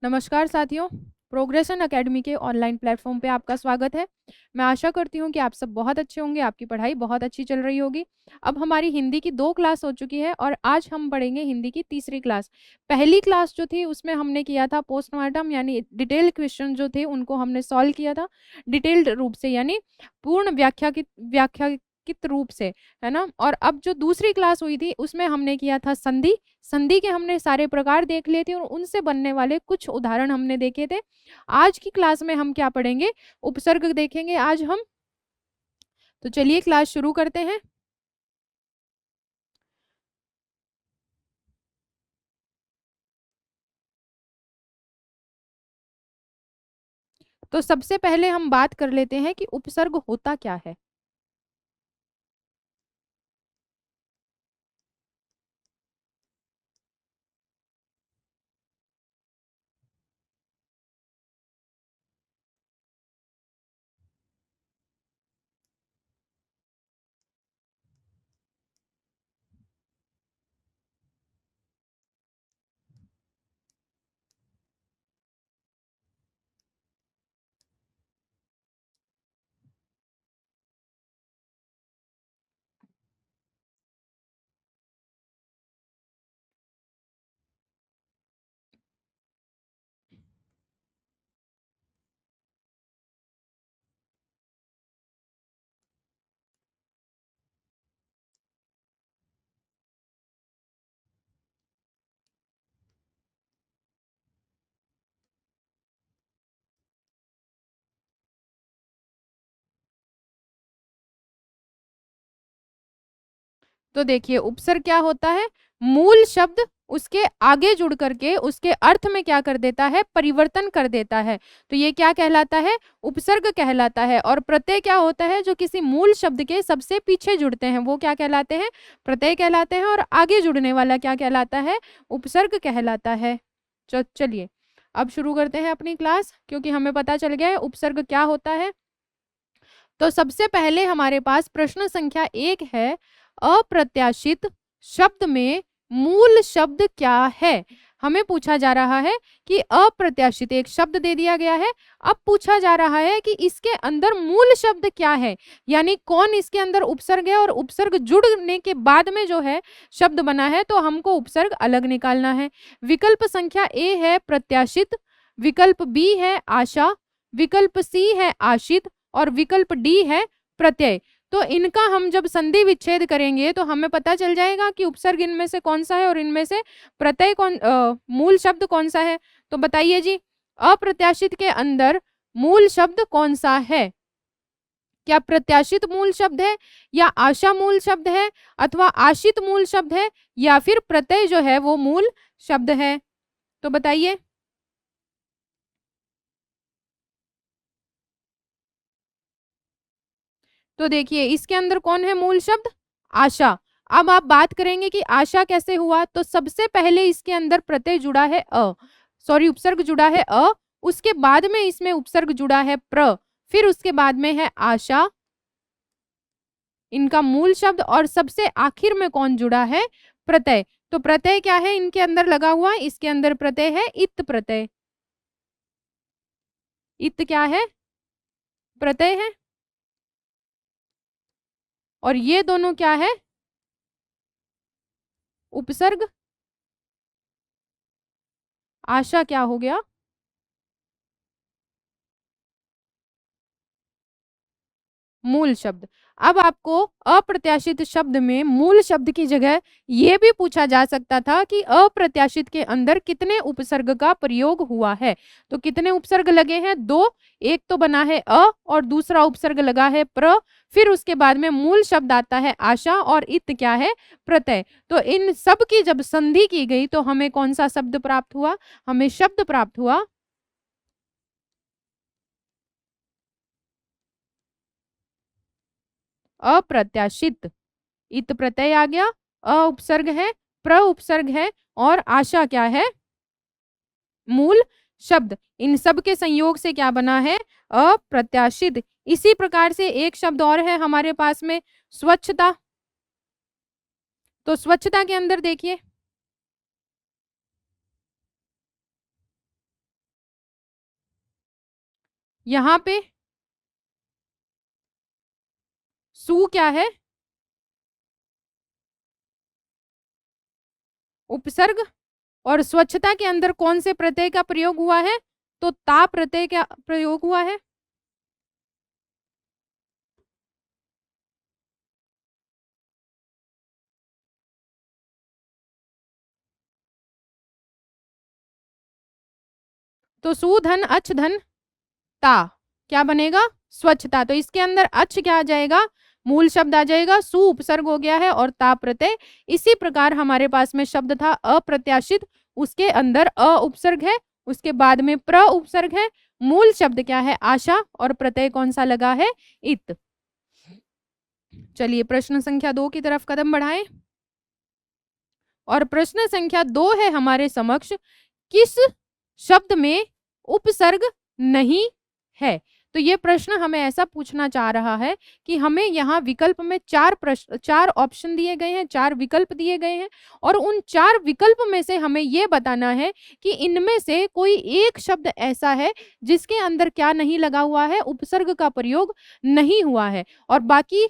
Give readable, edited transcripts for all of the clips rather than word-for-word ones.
नमस्कार साथियों, progression academy के ऑनलाइन प्लेटफॉर्म पे आपका स्वागत है। मैं आशा करती हूँ कि आप सब बहुत अच्छे होंगे, आपकी पढ़ाई बहुत अच्छी चल रही होगी। अब हमारी हिंदी की 2 क्लास हो चुकी है और आज हम पढ़ेंगे हिंदी की तीसरी क्लास। पहली क्लास जो थी उसमें हमने किया था पोस्टमार्टम, यानी डिटेल्ड क्वेश्चन जो थे उनको हमने सॉल्व किया था डिटेल्ड रूप से, यानी पूर्ण व्याख्याकित रूप से, है ना। और अब जो दूसरी क्लास हुई थी उसमें हमने किया था संधि। संधि के हमने सारे प्रकार देख लिए थे और उनसे बनने वाले कुछ उदाहरण हमने देखे थे। आज की क्लास में हम क्या पढ़ेंगे? उपसर्ग देखेंगे आज हम। तो चलिए क्लास शुरू करते हैं। तो सबसे पहले हम बात कर लेते हैं कि उपसर्ग होता क्या है। तो देखिए, उपसर्ग क्या होता है? मूल शब्द उसके आगे जुड़ करके उसके अर्थ में क्या कर देता है? परिवर्तन कर देता है। तो ये क्या कहलाता है? उपसर्ग कहलाता है। और प्रत्यय क्या होता है? जो किसी मूल शब्द के सबसे पीछे जुड़ते हैं वो क्या कहलाते हैं? प्रत्यय कहलाते हैं। और आगे जुड़ने वाला क्या कहलाता है? उपसर्ग कहलाता है। चलिए अब शुरू करते हैं अपनी क्लास, क्योंकि हमें पता चल गया है उपसर्ग क्या होता है। तो सबसे पहले हमारे पास प्रश्न संख्या 1 है, अप्रत्याशित शब्द में मूल शब्द क्या है? हमें पूछा जा रहा है कि अप्रत्याशित एक शब्द दे दिया गया है। अब पूछा जा रहा है कि इसके अंदर मूल शब्द क्या है, यानी कौन इसके अंदर उपसर्ग है और उपसर्ग जुड़ने के बाद में जो है शब्द बना है, तो हमको उपसर्ग अलग निकालना है। विकल्प संख्या ए है प्रत्याशित, विकल्प बी है आशा, विकल्प सी है आशित और विकल्प डी है प्रत्यय। तो इनका हम जब संधि विच्छेद करेंगे तो हमें पता चल जाएगा कि उपसर्ग इनमें से कौन सा है और इनमें से प्रत्यय मूल शब्द कौन सा है। तो बताइए जी, अप्रत्याशित के अंदर मूल शब्द कौन सा है? क्या प्रत्याशित मूल शब्द है, या आशा मूल शब्द है, अथवा आशित मूल शब्द है, या फिर प्रत्यय जो है वो मूल शब्द है? तो बताइए। तो देखिए, इसके अंदर कौन है मूल शब्द? आशा। अब आप बात करेंगे कि आशा कैसे हुआ, तो सबसे पहले इसके अंदर प्रत्यय जुड़ा है उपसर्ग जुड़ा है उसके बाद में इसमें उपसर्ग जुड़ा है प्र, फिर उसके बाद में है आशा, इनका मूल शब्द, और सबसे आखिर में कौन जुड़ा है? प्रत्यय। तो प्रत्यय क्या है इनके अंदर लगा हुआ? इसके अंदर प्रत्यय है इत प्रत्यय। इत क्या है? प्रत्यय है। और ये दोनों क्या है? उपसर्ग। आशा क्या हो गया? मूल शब्द। अब आपको अप्रत्याशित शब्द में मूल शब्द की जगह ये भी पूछा जा सकता था कि अप्रत्याशित के अंदर कितने उपसर्ग का प्रयोग हुआ है। तो कितने उपसर्ग लगे हैं? 2। एक तो बना है और दूसरा उपसर्ग लगा है प्र, फिर उसके बाद में मूल शब्द आता है आशा और इत क्या है? प्रत्यय। तो इन सब की जब संधि की गई तो हमें कौन सा शब्द प्राप्त हुआ? हमें शब्द प्राप्त हुआ अप्रत्याशित। इत प्रत्यय आ गया, अ उपसर्ग है, प्र उपसर्ग है, और आशा क्या है? मूल शब्द। इन सब के संयोग से क्या बना है? अप्रत्याशित। इसी प्रकार से एक शब्द और है हमारे पास में, स्वच्छता। तो स्वच्छता के अंदर देखिए, यहाँ पे सु क्या है? उपसर्ग। और स्वच्छता के अंदर कौन से प्रत्यय का प्रयोग हुआ है? तो ता प्रत्यय का प्रयोग हुआ है। तो सु धन अच धन ता क्या बनेगा? स्वच्छता। तो इसके अंदर अच क्या आ जाएगा? मूल शब्द आ जाएगा, सु उपसर्ग हो गया है और ता प्रत्यय। इसी प्रकार हमारे पास में शब्द था अप्रत्याशित, उसके अंदर अ उपसर्ग है, उसके बाद में प्र उपसर्ग है, मूल शब्द क्या है? आशा, और प्रत्यय कौन सा लगा है? इत। चलिए प्रश्न संख्या 2 की तरफ कदम बढ़ाएं। और प्रश्न संख्या 2 है हमारे समक्ष, किस शब्द में उपसर्ग नहीं है? तो ये प्रश्न हमें ऐसा पूछना चाह रहा है कि हमें यहाँ विकल्प में चार ऑप्शन दिए गए हैं, 4 विकल्प दिए गए हैं, और उन 4 विकल्प में से हमें ये बताना है कि इनमें से कोई एक शब्द ऐसा है जिसके अंदर क्या नहीं लगा हुआ है? उपसर्ग का प्रयोग नहीं हुआ है, और बाकी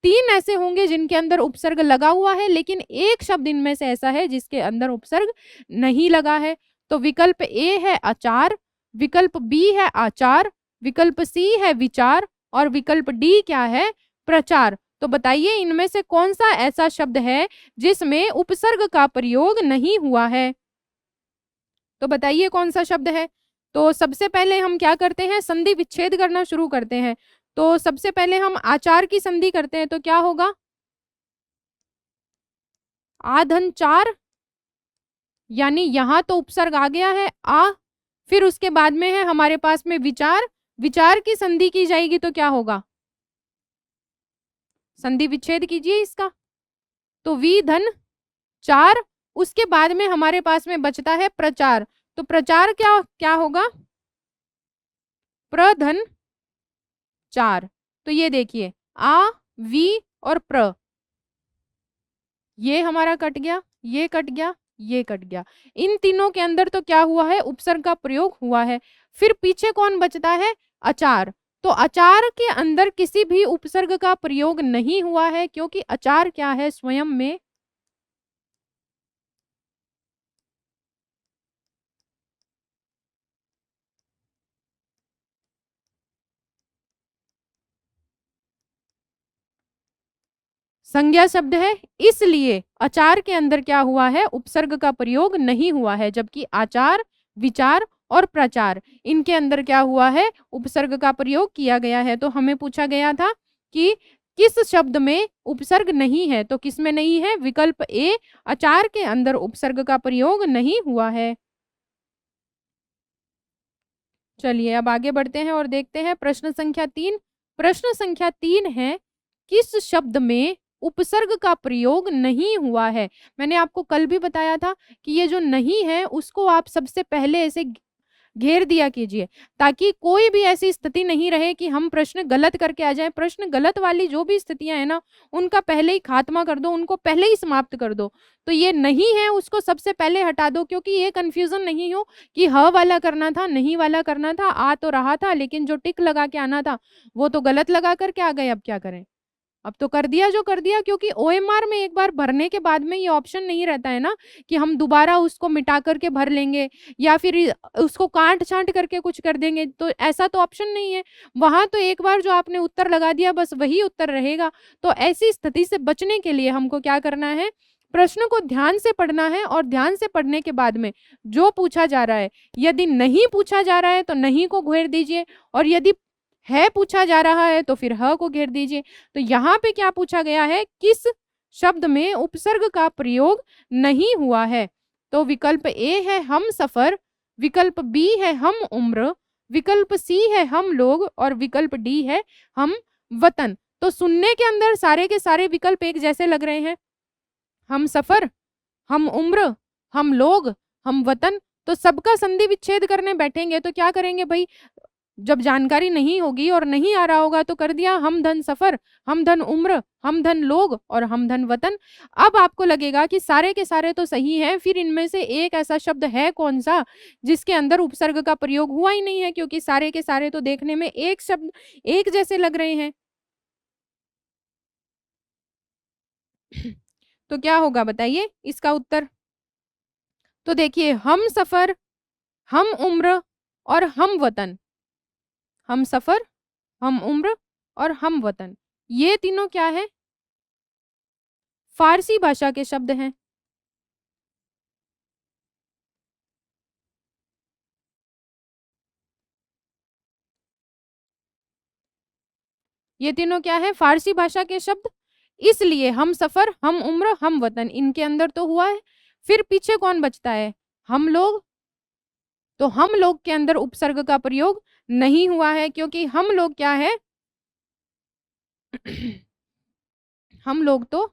3 ऐसे होंगे जिनके अंदर उपसर्ग लगा हुआ है, लेकिन एक शब्द इनमें से ऐसा है जिसके अंदर उपसर्ग नहीं लगा है। तो विकल्प ए है अचार, विकल्प बी है आचार, विकल्प सी है विचार, और विकल्प डी क्या है? प्रचार। तो बताइए इनमें से कौन सा ऐसा शब्द है जिसमें उपसर्ग का प्रयोग नहीं हुआ है? तो बताइए कौन सा शब्द है? तो सबसे पहले हम क्या करते हैं? संधि विच्छेद करना शुरू करते हैं। तो सबसे पहले हम आचार की संधि करते हैं, तो क्या होगा? आधन चार, यानी यहां तो उपसर्ग आ गया है आ, फिर उसके बाद में है हमारे पास में विचार, विचार की संधि की जाएगी तो क्या होगा? संधि विच्छेद कीजिए इसका। तो वी धन चार, उसके बाद में हमारे पास में बचता है प्रचार। तो प्रचार क्या क्या होगा? प्रधन चार। तो ये देखिए आ, वी और प्र, ये हमारा कट गया, ये कट गया, ये कट गया। इन तीनों के अंदर तो क्या हुआ है? उपसर्ग का प्रयोग हुआ है। फिर पीछे कौन बचता है? अचार। तो अचार के अंदर किसी भी उपसर्ग का प्रयोग नहीं हुआ है, क्योंकि अचार क्या है? स्वयं में संज्ञा शब्द है, इसलिए अचार के अंदर क्या हुआ है? उपसर्ग का प्रयोग नहीं हुआ है, जबकि आचार, विचार और प्रचार, इनके अंदर क्या हुआ है? उपसर्ग का प्रयोग किया गया है। तो हमें पूछा गया था कि किस शब्द में उपसर्ग नहीं है? तो किस में नहीं है? विकल्प ए अचार के अंदर उपसर्ग का प्रयोग नहीं हुआ है। चलिए अब आगे बढ़ते हैं और देखते हैं प्रश्न संख्या 3। प्रश्न संख्या 3 है, किस शब्द में उपसर्ग का प्रयोग नहीं हुआ है? मैंने आपको कल भी बताया था कि ये जो नहीं है उसको आप सबसे पहले ऐसे घेर दिया कीजिए, ताकि कोई भी ऐसी स्थिति नहीं रहे कि हम प्रश्न गलत करके आ जाएं। प्रश्न गलत वाली जो भी स्थितियां हैं ना, उनका पहले ही खात्मा कर दो, उनको पहले ही समाप्त कर दो। तो ये नहीं है उसको सबसे पहले हटा दो, क्योंकि ये कंफ्यूजन नहीं हो कि ह वाला करना था, नहीं वाला करना था, आ तो रहा था, लेकिन जो टिक लगा के आना था वो तो गलत लगा करके आ गए। अब क्या करें? अब तो कर दिया जो कर दिया, क्योंकि ओएमआर में एक बार भरने के बाद में ये ऑप्शन नहीं रहता है ना कि हम दोबारा उसको मिटा करके भर लेंगे या फिर उसको काट छांट करके कुछ कर देंगे। तो ऐसा तो ऑप्शन नहीं है। वहां तो एक बार जो आपने उत्तर लगा दिया बस वही उत्तर रहेगा। तो ऐसी स्थिति से बचने के लिए हमको क्या करना है? प्रश्न को ध्यान से पढ़ना है, और ध्यान से पढ़ने के बाद में जो पूछा जा रहा है, यदि नहीं पूछा जा रहा है तो नहीं को घेर दीजिए, और यदि है पूछा जा रहा है तो फिर ह को घेर दीजिए। तो यहाँ पे क्या पूछा गया है? किस शब्द में उपसर्ग का प्रयोग नहीं हुआ है? तो विकल्प ए है हम सफर, विकल्प बी है हम उम्र, विकल्प सी है हम लोग, और विकल्प डी है हम वतन। तो सुनने के अंदर सारे के सारे विकल्प एक जैसे लग रहे हैं, हम सफर, हम उम्र, हम लोग, हम वतन। तो सबका संधि विच्छेद करने बैठेंगे तो क्या करेंगे भाई? जब जानकारी नहीं होगी और नहीं आ रहा होगा तो कर दिया हम धन सफर, हम धन उम्र, हम धन लोग और हम धन वतन। अब आपको लगेगा कि सारे के सारे तो सही हैं, फिर इनमें से एक ऐसा शब्द है कौन सा जिसके अंदर उपसर्ग का प्रयोग हुआ ही नहीं है, क्योंकि सारे के सारे तो देखने में एक शब्द एक जैसे लग रहे हैं। तो क्या होगा बताइए इसका उत्तर? तो देखिए हम सफर, हम उम्र और हम वतन, हम सफर, हम उम्र और हम वतन, ये तीनों क्या है? फारसी भाषा के शब्द हैं। ये तीनों क्या है? फारसी भाषा के शब्द। इसलिए हम सफर, हम उम्र, हम वतन इनके अंदर तो हुआ है। फिर पीछे कौन बचता है? हम लोग। तो हम लोग के अंदर उपसर्ग का प्रयोग नहीं हुआ है, क्योंकि हम लोग क्या है? हम लोग तो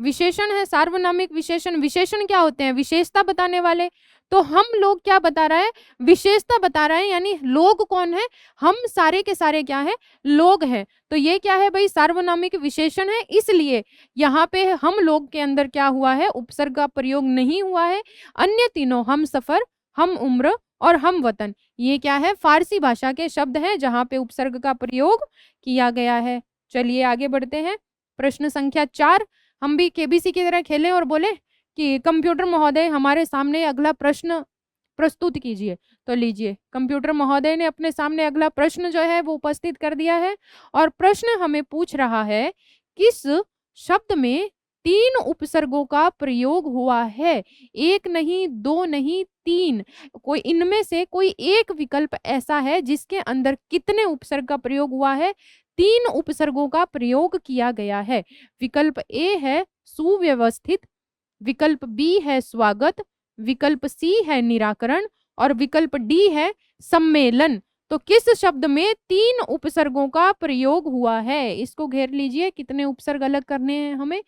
विशेषण है, सार्वनामिक विशेषण। विशेषण क्या होते हैं? विशेषता बताने वाले। तो हम लोग क्या बता रहा है? विशेषता बता रहा है, यानी लोग कौन है? हम सारे के सारे क्या है? लोग हैं। तो ये क्या है भाई? सार्वनामिक विशेषण है, इसलिए यहाँ पे हम लोग के अंदर क्या हुआ है? उपसर्ग का प्रयोग नहीं हुआ है। अन्य तीनों हम सफर, हम उम्र और हम वतन, ये क्या है? फारसी भाषा के शब्द हैं जहां पे उपसर्ग का प्रयोग किया गया है। चलिए आगे बढ़ते हैं। प्रश्न संख्या 4। हम भी केबीसी की तरह खेलें और बोले कि कंप्यूटर महोदय हमारे सामने अगला प्रश्न प्रस्तुत कीजिए। तो लीजिए, कंप्यूटर महोदय ने अपने सामने अगला प्रश्न जो है वो उपस्थित कर दिया है, और प्रश्न हमें पूछ रहा है किस शब्द में 3 उपसर्गों का प्रयोग हुआ है? एक नहीं, दो नहीं, 3। कोई इनमें से कोई एक विकल्प ऐसा है जिसके अंदर कितने उपसर्ग का प्रयोग हुआ है? 3 उपसर्गों का प्रयोग किया गया है। विकल्प ए है सुव्यवस्थित, विकल्प बी है स्वागत, विकल्प सी है निराकरण और विकल्प डी है सम्मेलन। तो किस शब्द में 3 उपसर्गों का प्रयोग हुआ है? इसको घेर लीजिए। कितने उपसर्ग अलग करने हैं हमें?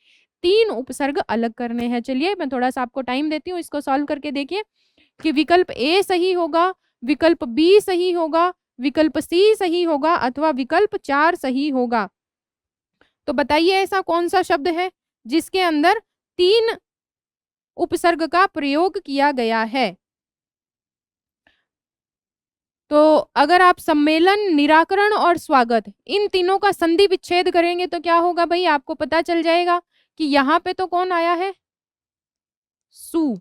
3 उपसर्ग अलग करने हैं। चलिए मैं थोड़ा सा आपको टाइम देती हूँ, इसको सॉल्व करके देखिए कि विकल्प ए सही होगा, विकल्प बी सही होगा, विकल्प सी सही होगा अथवा विकल्प 4 सही होगा। तो बताइए ऐसा कौन सा शब्द है जिसके अंदर 3 उपसर्ग का प्रयोग किया गया है? तो अगर आप सम्मेलन, निराकरण और स्वागत इन तीनों का संधि विच्छेद करेंगे तो क्या होगा भाई? आपको पता चल जाएगा कि यहाँ पे तो कौन आया है? सु,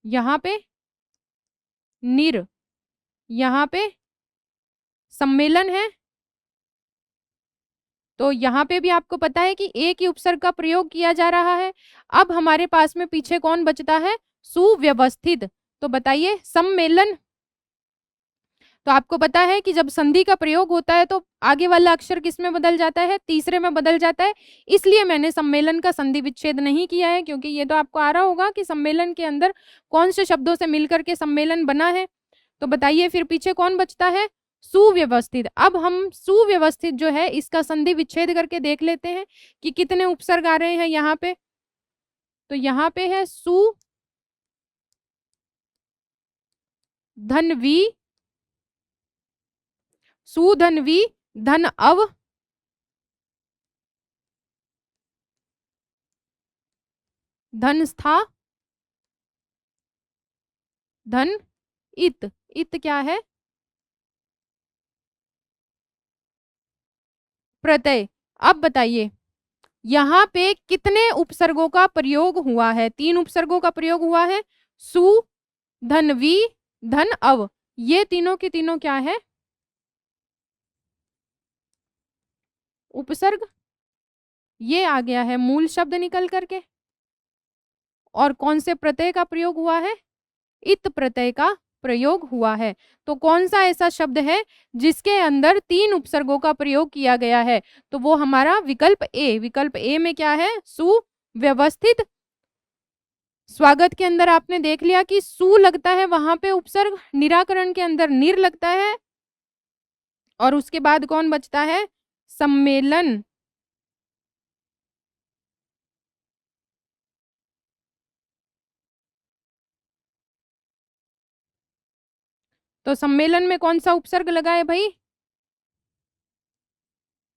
यहाँ पे निर, यहाँ पे सम्मेलन है। तो यहाँ पे भी आपको पता है कि एक ही उपसर्ग का प्रयोग किया जा रहा है। अब हमारे पास में पीछे कौन बचता है? सुव्यवस्थित। तो बताइए सम्मेलन। तो आपको पता है कि जब संधि का प्रयोग होता है तो आगे वाला अक्षर किस में बदल जाता है? तीसरे में बदल जाता है। इसलिए मैंने सम्मेलन का संधि विच्छेद नहीं किया है, क्योंकि ये तो आपको आ रहा होगा कि सम्मेलन के अंदर कौन से शब्दों से मिलकर के सम्मेलन बना है। तो बताइए फिर पीछे कौन बचता है? सुव्यवस्थित। अब हम सुव्यवस्थित जो है इसका संधि विच्छेद करके देख लेते हैं कि कितने उपसर्ग आ रहे हैं यहाँ पे। तो यहाँ पे है सु धनवी, सुधनवी, धन अव, धन स्था, धन इत। इत क्या है? प्रत्यय। अब बताइए यहाँ पे कितने उपसर्गों का प्रयोग हुआ है? 3 उपसर्गों का प्रयोग हुआ है। सु, धनवी, धन अव, ये तीनों की तीनों क्या है? उपसर्ग। ये आ गया है मूल शब्द निकल करके। और कौन से प्रत्यय का प्रयोग हुआ है? इत प्रत्यय का प्रयोग हुआ है। तो कौन सा ऐसा शब्द है जिसके अंदर 3 उपसर्गों का प्रयोग किया गया है? तो वो हमारा विकल्प ए। विकल्प ए में क्या है? सुव्यवस्थित। स्वागत के अंदर आपने देख लिया कि सु लगता है वहां पे उपसर्ग, निराकरण के अंदर निर लगता है, और उसके बाद कौन बचता है? सम्मेलन। तो सम्मेलन में कौन सा उपसर्ग लगा है भाई?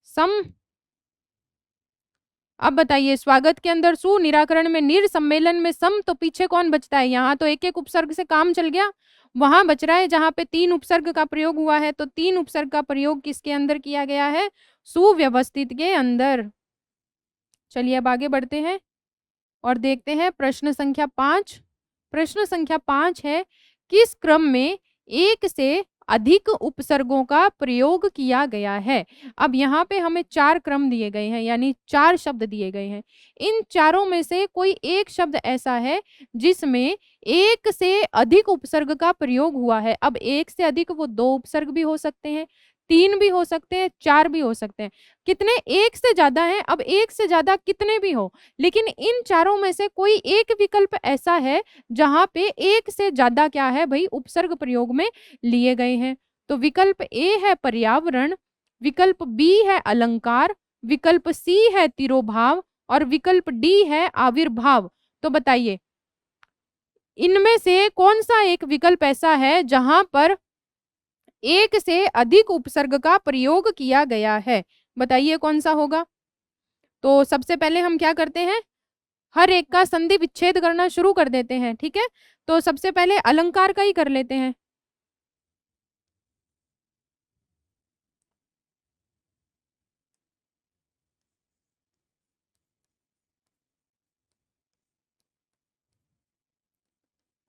सम। अब बताइए, स्वागत के अंदर सु, निराकरण में निर, सम्मेलन में सम, तो पीछे कौन बचता है? यहाँ तो एक एक उपसर्ग से काम चल गया। वहां बच रहा है जहां पे 3 उपसर्ग का प्रयोग हुआ है। तो 3 उपसर्ग का प्रयोग किसके अंदर किया गया है? सुव्यवस्थित के अंदर। चलिए अब आगे बढ़ते हैं और देखते हैं प्रश्न संख्या 5। प्रश्न संख्या 5 है, किस क्रम में एक से अधिक उपसर्गों का प्रयोग किया गया है? अब यहाँ पे हमें 4 क्रम दिए गए हैं, यानी 4 शब्द दिए गए हैं। इन चारों में से कोई एक शब्द ऐसा है जिसमें एक से अधिक उपसर्ग का प्रयोग हुआ है। अब एक से अधिक वो 2 उपसर्ग भी हो सकते हैं, 3 भी हो सकते हैं, 4 भी हो सकते हैं। कितने? एक से ज्यादा है। अब एक से ज्यादा कितने भी हो, लेकिन इन चारों में से कोई एक विकल्प ऐसा है जहां पे एक से ज्यादा क्या है भाई? उपसर्ग प्रयोग में लिए गए हैं। तो विकल्प ए है पर्यावरण, विकल्प बी है अलंकार, विकल्प सी है तिरोभाव और विकल्प डी है आविर्भाव। तो बताइए, इनमें से कौन सा एक विकल्प ऐसा है जहां पर एक से अधिक उपसर्ग का प्रयोग किया गया है? बताइए कौन सा होगा? तो सबसे पहले हम क्या करते हैं, हर एक का संधि विच्छेद करना शुरू कर देते हैं, ठीक है? तो सबसे पहले अलंकार का ही कर लेते हैं।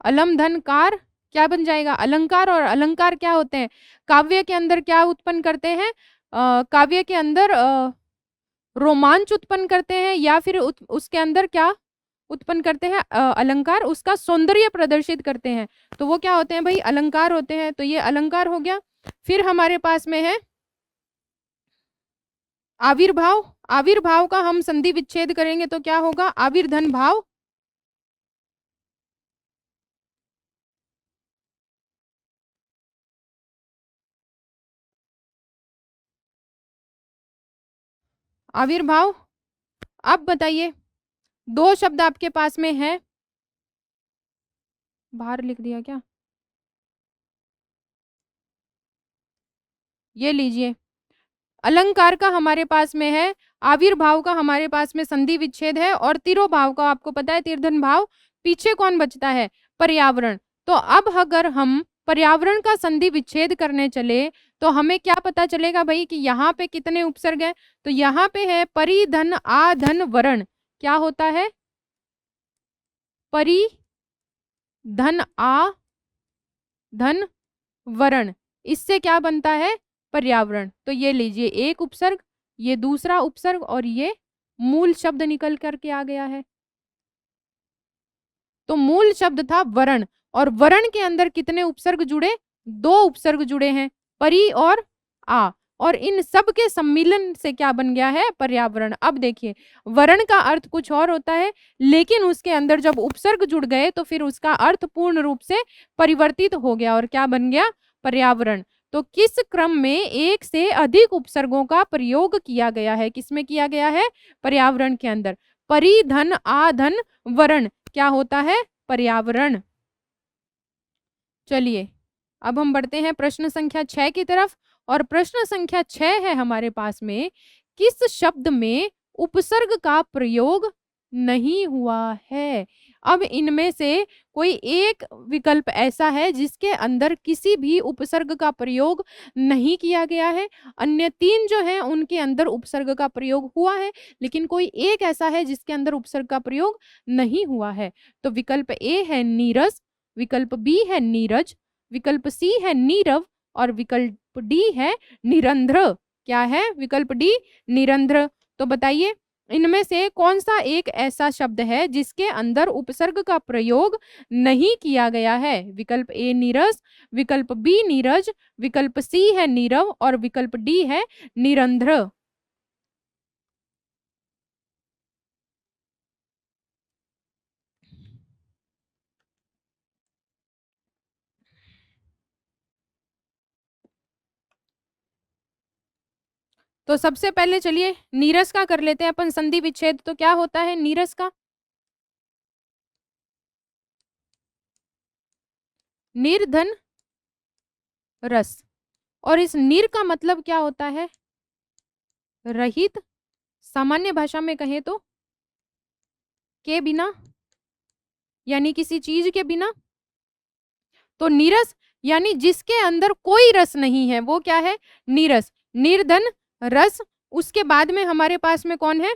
अलम धन कार, क्या बन जाएगा? अलंकार। और अलंकार क्या होते हैं? काव्य के अंदर क्या उत्पन्न करते हैं? काव्य के अंदर रोमांच उत्पन्न करते हैं, या फिर उसके अंदर क्या उत्पन्न करते हैं? अलंकार उसका सौंदर्य प्रदर्शित करते हैं। तो वो क्या होते हैं भाई? अलंकार होते हैं। तो ये अलंकार हो गया। फिर हमारे पास में है आविर्भाव। आविर्भाव का हम संधि विच्छेद करेंगे तो क्या होगा? आविर्धन भाव। आविर्भाव। अब बताइए, 2 शब्द आपके पास में है, बाहर लिख दिया क्या? ये लीजिए, अलंकार का हमारे पास में है, आविर्भाव का हमारे पास में संधि विच्छेद है, और तिरोभाव का आपको पता है तीर्धन भाव। पीछे कौन बचता है? पर्यावरण। तो अब अगर हम पर्यावरण का संधि विच्छेद करने चले तो हमें क्या पता चलेगा भाई कि यहाँ पे कितने उपसर्ग हैं? तो यहाँ पे है परिधन आधन वरण। क्या होता है? परि धन आ धन वरण। इससे क्या बनता है? पर्यावरण। तो ये लीजिए, एक उपसर्ग, ये दूसरा उपसर्ग, और ये मूल शब्द निकल करके आ गया है। तो मूल शब्द था वरण, और वरण के अंदर कितने उपसर्ग जुड़े? 2 उपसर्ग जुड़े हैं, परि और आ, और इन सब के सम्मिलन से क्या बन गया है? पर्यावरण। अब देखिए, वरण का अर्थ कुछ और होता है, लेकिन उसके अंदर जब उपसर्ग जुड़ गए तो फिर उसका अर्थ पूर्ण रूप से परिवर्तित हो गया और क्या बन गया? पर्यावरण। तो किस क्रम में एक से अधिक उपसर्गों का प्रयोग किया गया है? किसमें किया गया है? पर्यावरण के अंदर। परि धन आ धन वरण क्या होता है? पर्यावरण। चलिए अब हम बढ़ते हैं प्रश्न संख्या 6 की तरफ, और प्रश्न संख्या 6 है हमारे पास में, किस शब्द में उपसर्ग का प्रयोग नहीं हुआ है? अब इनमें से कोई एक विकल्प ऐसा है जिसके अंदर किसी भी उपसर्ग का प्रयोग नहीं किया गया है, अन्य 3 जो हैं उनके अंदर उपसर्ग का प्रयोग हुआ है, लेकिन कोई एक ऐसा है जिसके अंदर उपसर्ग का प्रयोग नहीं हुआ है। तो विकल्प ए है नीरस, विकल्प बी है नीरज, विकल्प सी है नीरव और विकल्प डी है निरंध्र। क्या है? विकल्प डी निरंध्र। तो बताइए, इनमें से कौन सा एक ऐसा शब्द है जिसके अंदर उपसर्ग का प्रयोग नहीं किया गया है? विकल्प ए नीरस, विकल्प बी नीरज, विकल्प सी है नीरव और विकल्प डी है निरंध्र। तो सबसे पहले चलिए नीरस का कर लेते हैं अपन संधि विच्छेद। तो क्या होता है नीरस का? निर्धन रस। और इस निर का मतलब क्या होता है? रहित। सामान्य भाषा में कहें तो के बिना, यानी किसी चीज के बिना। तो नीरस यानी जिसके अंदर कोई रस नहीं है वो क्या है? नीरस। निर्धन रस। उसके बाद में हमारे पास में कौन है?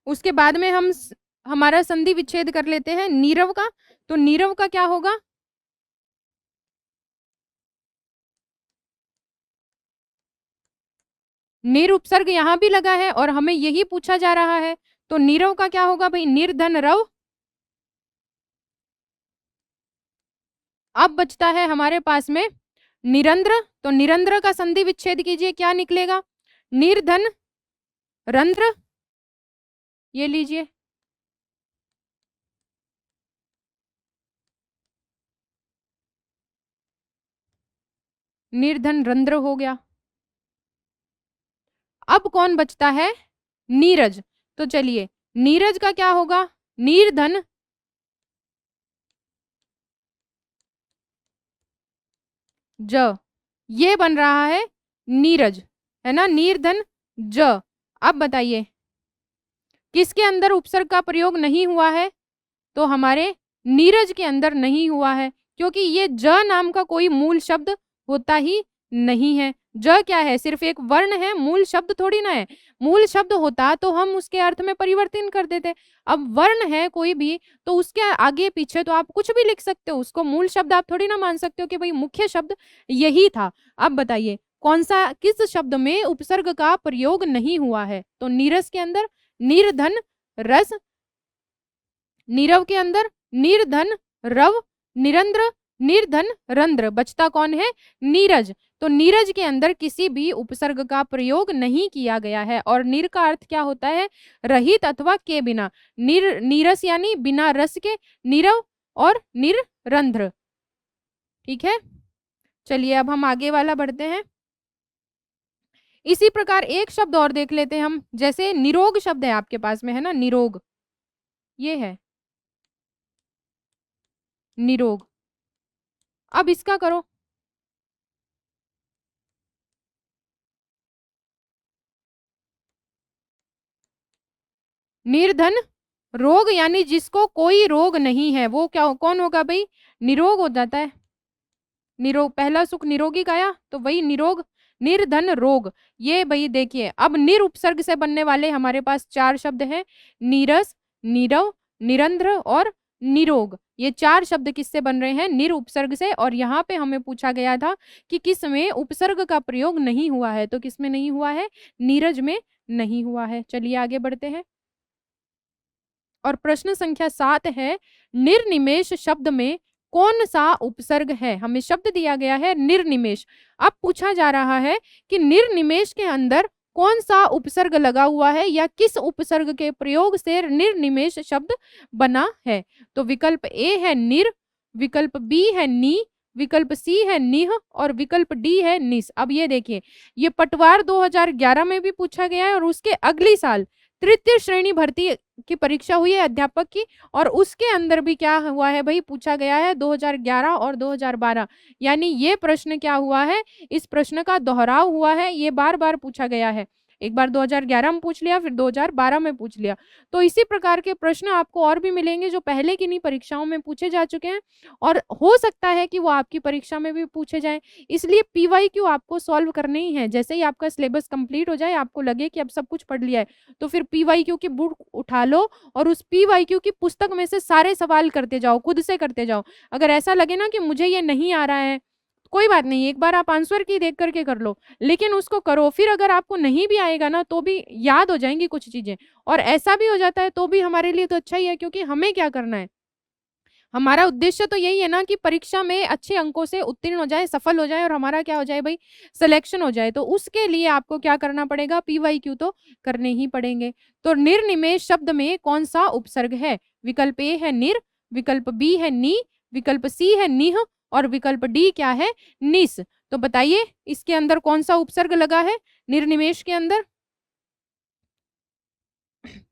उसके बाद में हमारा संधि विच्छेद कर लेते हैं नीरव का। तो नीरव का क्या होगा? निर उपसर्ग यहां भी लगा है और हमें यही पूछा जा रहा है। तो नीरव का क्या होगा भाई? निर्धन रव। अब बचता है हमारे पास में निरंध्र। तो निरंध्र का संधि विच्छेद कीजिए, क्या निकलेगा? निर्धन रंध्र। ये लीजिए, निर्धन रंध्र हो गया। अब कौन बचता है? नीरज। तो चलिए नीरज का क्या होगा? निर्धन ज। ये बन रहा है नीरज, है ना? निर्धन ज। अब बताइए किसके अंदर उपसर्ग का प्रयोग नहीं हुआ है? तो हमारे नीरज के अंदर नहीं हुआ है, क्योंकि ये ज नाम का कोई मूल शब्द होता ही नहीं है। ज क्या है? सिर्फ एक वर्ण है, मूल शब्द थोड़ी ना है। मूल शब्द होता तो हम उसके अर्थ में परिवर्तन कर देते। अब वर्ण है कोई भी तो उसके आगे पीछे तो आप कुछ भी लिख सकते हो, उसको मूल शब्द आप थोड़ी ना मान सकते हो कि भाई मुख्य शब्द यही था। अब बताइए कौन सा, किस शब्द में उपसर्ग का प्रयोग नहीं हुआ है? तो नीरस के अंदर निर्धन रस, नीरव के अंदर निर्धन रव, निरंद्र, निर्धन रंध्र। बचता कौन है? नीरज। तो नीरज के अंदर किसी भी उपसर्ग का प्रयोग नहीं किया गया है। और निर का अर्थ क्या होता है? रहित अथवा के बिना। नीरस यानी बिना रस के, नीरव और निरंध्र। ठीक है, चलिए अब हम आगे वाला बढ़ते हैं। इसी प्रकार एक शब्द और देख लेते हैं हम, जैसे निरोग शब्द है आपके पास में, है ना? निरोग, ये है निरोग। अब इसका करो। निर्धन रोग, यानी जिसको कोई रोग नहीं है वो क्या कौन होगा भाई? निरोग हो जाता है। निरोग, पहला सुख निरोगी गाया तो वही निरोग। निर्धन रोग। ये भाई देखिए, अब निर उपसर्ग से बनने वाले हमारे पास चार शब्द हैं, नीरस, नीरव, निरंध्र और निरोग। ये चार शब्द किससे बन रहे हैं? निर उपसर्ग से। और यहाँ पे हमें पूछा गया था कि किस में उपसर्ग का प्रयोग नहीं हुआ है? तो किस में नहीं हुआ है? नीरज में नहीं हुआ है। चलिए आगे बढ़ते हैं। और प्रश्न संख्या 7 है, निर्निमेष शब्द में कौन सा उपसर्ग है? हमें शब्द दिया गया है निर्निमेष। अब पूछा जा रहा है कि निर्निमेष के अंदर कौन सा उपसर्ग लगा हुआ है या किस उपसर्ग के प्रयोग से निर्निमेष शब्द बना है? तो विकल्प ए है निर, विकल्प बी है नी, विकल्प सी है निह और विकल्प डी है निस। अब ये देखिए, ये पटवार 2011 में भी पूछा गया है और उसके अगली साल तृतीय श्रेणी भर्ती की परीक्षा हुई है अध्यापक की, और उसके अंदर भी क्या हुआ है भाई? पूछा गया है 2011 और 2012। यानी ये प्रश्न क्या हुआ है? इस प्रश्न का दोहराव हुआ है, ये बार बार पूछा गया है। एक बार 2011 में पूछ लिया, फिर 2012 में पूछ लिया। तो इसी प्रकार के प्रश्न आपको और भी मिलेंगे जो पहले की नहीं परीक्षाओं में पूछे जा चुके हैं, और हो सकता है कि वो आपकी परीक्षा में भी पूछे जाएं। इसलिए पीवाईक्यू आपको सॉल्व करने ही है। जैसे ही आपका सिलेबस कंप्लीट हो जाए, आपको लगे कि अब सब कुछ पढ़ लिया है, तो फिर पीवाईक्यू की बुक उठा लो और उस पीवाईक्यू की पुस्तक में से सारे सवाल करते जाओ, खुद से करते जाओ। अगर ऐसा लगे ना कि मुझे ये नहीं आ रहा है, कोई बात नहीं, एक बार आप आंसर की देख करके कर लो, लेकिन उसको करो। फिर अगर आपको नहीं भी आएगा ना तो भी याद हो जाएंगी कुछ चीजें, और ऐसा भी हो जाता है तो भी हमारे लिए तो अच्छा ही है, क्योंकि हमें क्या करना है? हमारा उद्देश्य तो यही है ना कि परीक्षा में अच्छे अंकों से उत्तीर्ण हो जाए, सफल हो जाए, और हमारा क्या हो जाए भाई? सिलेक्शन हो जाए। तो उसके लिए आपको क्या करना पड़ेगा? पीवाईक्यू तो करने ही पड़ेंगे। तो निर्निमेष शब्द में कौन सा उपसर्ग है? विकल्प ए है निर, विकल्प बी है नी, विकल्प सी है निह और विकल्प डी क्या है? निस। तो बताइए इसके अंदर कौन सा उपसर्ग लगा है निर्निमेष के अंदर?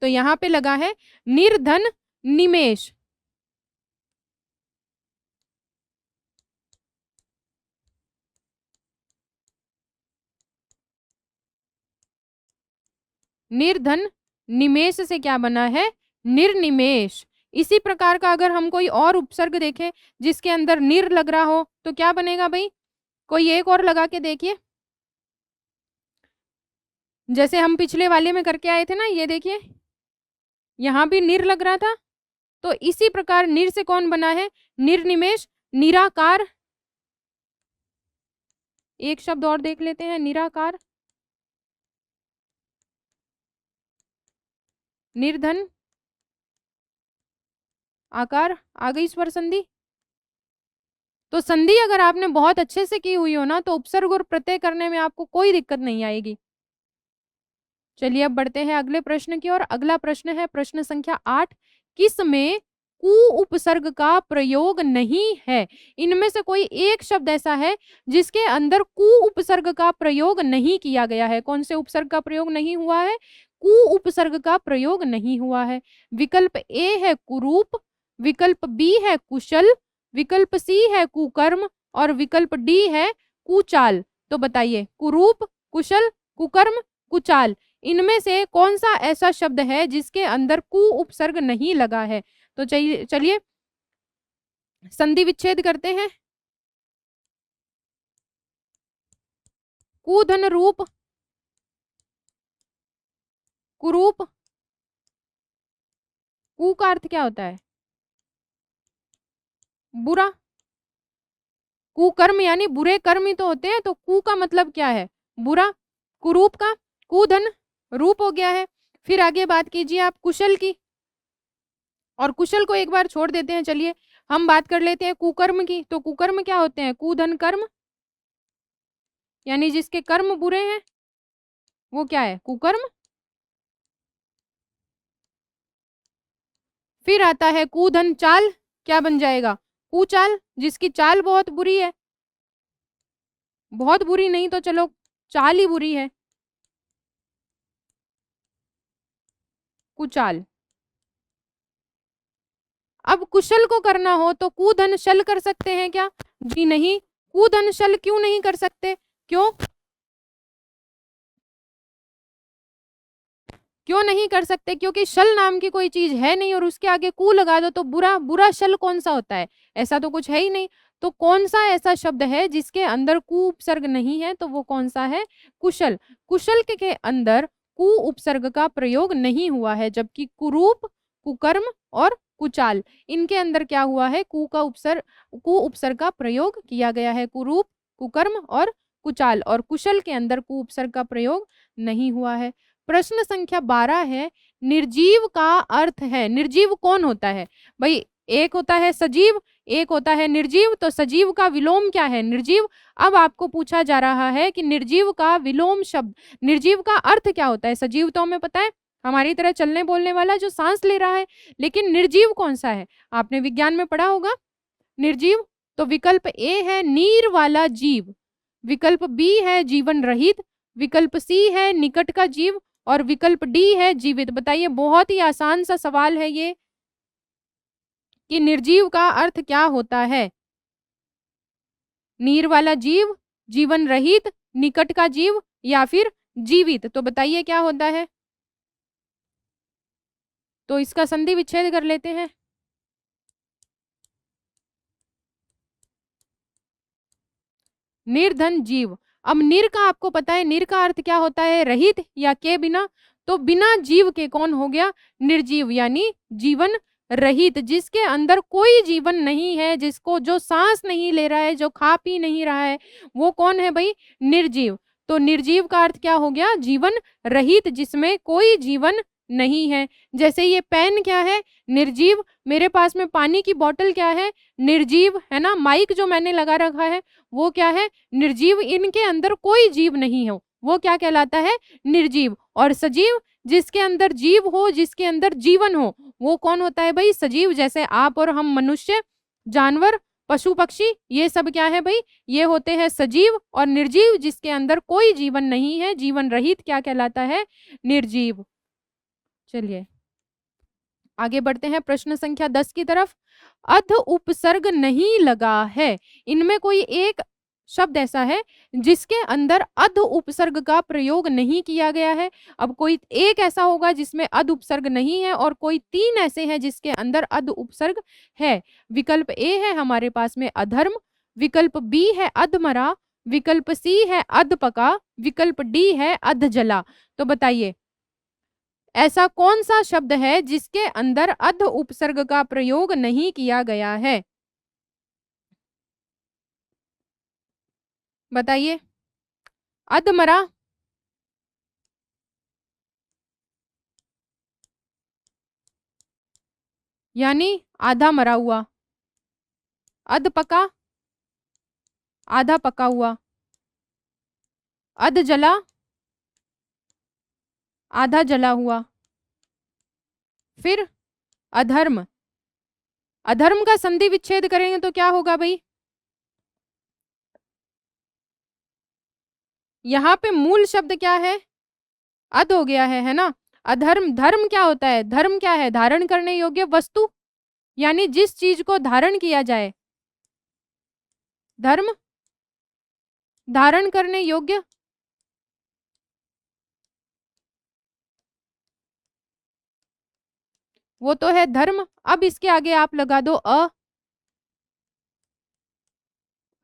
तो यहाँ पे लगा है निर्धन निमेष। निर्धन निमेष से क्या बना है निर्निमेष। इसी प्रकार का अगर हम कोई और उपसर्ग देखें जिसके अंदर निर लग रहा हो तो क्या बनेगा भाई? कोई एक और लगा के देखिए, जैसे हम पिछले वाले में करके आए थे ना, ये देखिए यहां भी निर लग रहा था। तो इसी प्रकार निर से कौन बना है निर्निमेष निराकार। एक शब्द और देख लेते हैं निराकार। निर्धन आकार आ गई स्वर संधि। तो संधि अगर आपने बहुत अच्छे से की हुई हो ना तो उपसर्ग और प्रत्यय करने में आपको कोई दिक्कत नहीं आएगी। चलिए अब बढ़ते हैं अगले प्रश्न की ओर। अगला प्रश्न है प्रश्न संख्या 8। किसमें कु उपसर्ग का प्रयोग नहीं है? इनमें से कोई एक शब्द ऐसा है जिसके अंदर कु उपसर्ग का प्रयोग नहीं किया गया है। कौन से उपसर्ग का प्रयोग नहीं हुआ है? कु उपसर्ग का प्रयोग नहीं हुआ है। विकल्प ए है कुरूप, विकल्प बी है कुशल, विकल्प सी है कुकर्म और विकल्प डी है कुचाल। तो बताइए कुरूप, कुशल, कुकर्म, कुचाल, इनमें से कौन सा ऐसा शब्द है जिसके अंदर कु उपसर्ग नहीं लगा है? तो चलिए संधि विच्छेद करते हैं। कुधन रूप, कुरूप, कु का अर्थ क्या होता है? बुरा। कुकर्म यानी बुरे कर्म ही तो होते हैं, तो कु का मतलब क्या है? बुरा। कुरूप का कुधन रूप हो गया है। फिर आगे बात कीजिए आप कुशल की, और कुशल को एक बार छोड़ देते हैं। चलिए हम बात कर लेते हैं कुकर्म की। तो कुकर्म क्या होते हैं? कुधन कर्म, यानी जिसके कर्म बुरे हैं वो क्या है? कुकर्म। फिर आता है कुधन चाल, क्या बन जाएगा? कुचाल, जिसकी चाल बहुत बुरी है। बहुत बुरी नहीं तो चलो चाल ही बुरी है, कुचाल। अब कुशल को करना हो तो कुधन शल कर सकते हैं क्या? जी नहीं। कुधन शल क्यों नहीं कर सकते? क्यों क्यों नहीं कर सकते? क्योंकि शल नाम की कोई चीज है नहीं और उसके आगे कु लगा दो तो बुरा। बुरा शल कौन सा होता है? ऐसा तो कुछ है ही नहीं। तो कौन सा ऐसा शब्द है जिसके अंदर कु उपसर्ग नहीं है? तो वो कौन सा है? कुशल। कुशल के अंदर कु उपसर्ग का प्रयोग नहीं हुआ है, जबकि कुरूप, कुकर्म और कुचाल, इनके अंदर क्या हुआ है? कु उपसर्ग का प्रयोग किया गया है। कुरूप, कुकर्म और कुचाल, और कुशल के अंदर कु उपसर्ग का प्रयोग नहीं हुआ है। प्रश्न संख्या 12 है निर्जीव का अर्थ है। निर्जीव कौन होता है भाई? एक होता है सजीव, एक होता है निर्जीव। तो सजीव का विलोम क्या है? निर्जीव। अब आपको पूछा जा रहा है कि निर्जीव का विलोम शब्द, निर्जीव का अर्थ क्या होता है? सजीव तो हमें पता है, हमारी तरह चलने बोलने वाला जो सांस ले रहा है, लेकिन निर्जीव कौन सा है? आपने विज्ञान में पढ़ा होगा निर्जीव। तो विकल्प ए है नीर वाला जीव, विकल्प बी है जीवन रहित, विकल्प सी है निकट का जीव और विकल्प डी है जीवित। बताइए बहुत ही आसान सा सवाल है ये कि निर्जीव का अर्थ क्या होता है? नीर वाला जीव, जीवन रहित, निकट का जीव या फिर जीवित। तो बताइए क्या होता है? तो इसका संधि विच्छेद कर लेते हैं। निर्धन जीव। अब निर का आपको पता है, निर का अर्थ क्या होता है? रहित या के बिना। तो बिना जीव के कौन हो गया? निर्जीव, यानी जीवन रहित, जिसके अंदर कोई जीवन नहीं है, जिसको जो सांस नहीं ले रहा है, जो खा पी नहीं रहा है, वो कौन है भाई? निर्जीव। तो निर्जीव का अर्थ क्या हो गया? जीवन रहित, जिसमें कोई जीवन नहीं है। जैसे ये पेन क्या है? निर्जीव। मेरे पास में पानी की बोतल क्या है? निर्जीव, है ना। माइक जो मैंने लगा रखा है वो क्या है? निर्जीव। इनके अंदर कोई जीव नहीं हो, वो क्या कहलाता है? निर्जीव। और सजीव, जिसके अंदर जीव हो, जिसके अंदर जीवन हो, वो कौन होता है भाई? सजीव। जैसे आप और हम मनुष्य, जानवर, पशु पक्षी ये सब क्या है भाई, ये होते हैं सजीव, और निर्जीव जिसके अंदर कोई जीवन नहीं है, जीवन रहित क्या कहलाता है, निर्जीव। चलिए आगे बढ़ते हैं प्रश्न संख्या 10 की तरफ। अध उपसर्ग नहीं लगा है, इनमें कोई एक शब्द ऐसा है जिसके अंदर अध उपसर्ग का प्रयोग नहीं किया गया है। अब कोई एक ऐसा होगा जिसमें अध उपसर्ग नहीं है, और कोई 3 ऐसे हैं जिसके अंदर अध उपसर्ग है। विकल्प ए है हमारे पास में अधर्म, विकल्प बी है अधमरा, विकल्प सी है अधपका, विकल्प डी है अधजला। तो बताइए ऐसा कौन सा शब्द है जिसके अंदर अध उपसर्ग का प्रयोग नहीं किया गया है, बताइए। अधमरा, यानी आधा मरा हुआ, अधपका, आधा पका हुआ, अधजला, आधा जला हुआ, फिर अधर्म। अधर्म का संधि विच्छेद करेंगे तो क्या होगा भाई, यहाँ पे मूल शब्द क्या है, अध हो गया है ना। अधर्म, धर्म क्या होता है, धर्म क्या है, धारण करने योग्य वस्तु, यानी जिस चीज को धारण किया जाए, धर्म धारण करने योग्य, वो तो है धर्म। अब इसके आगे आप लगा दो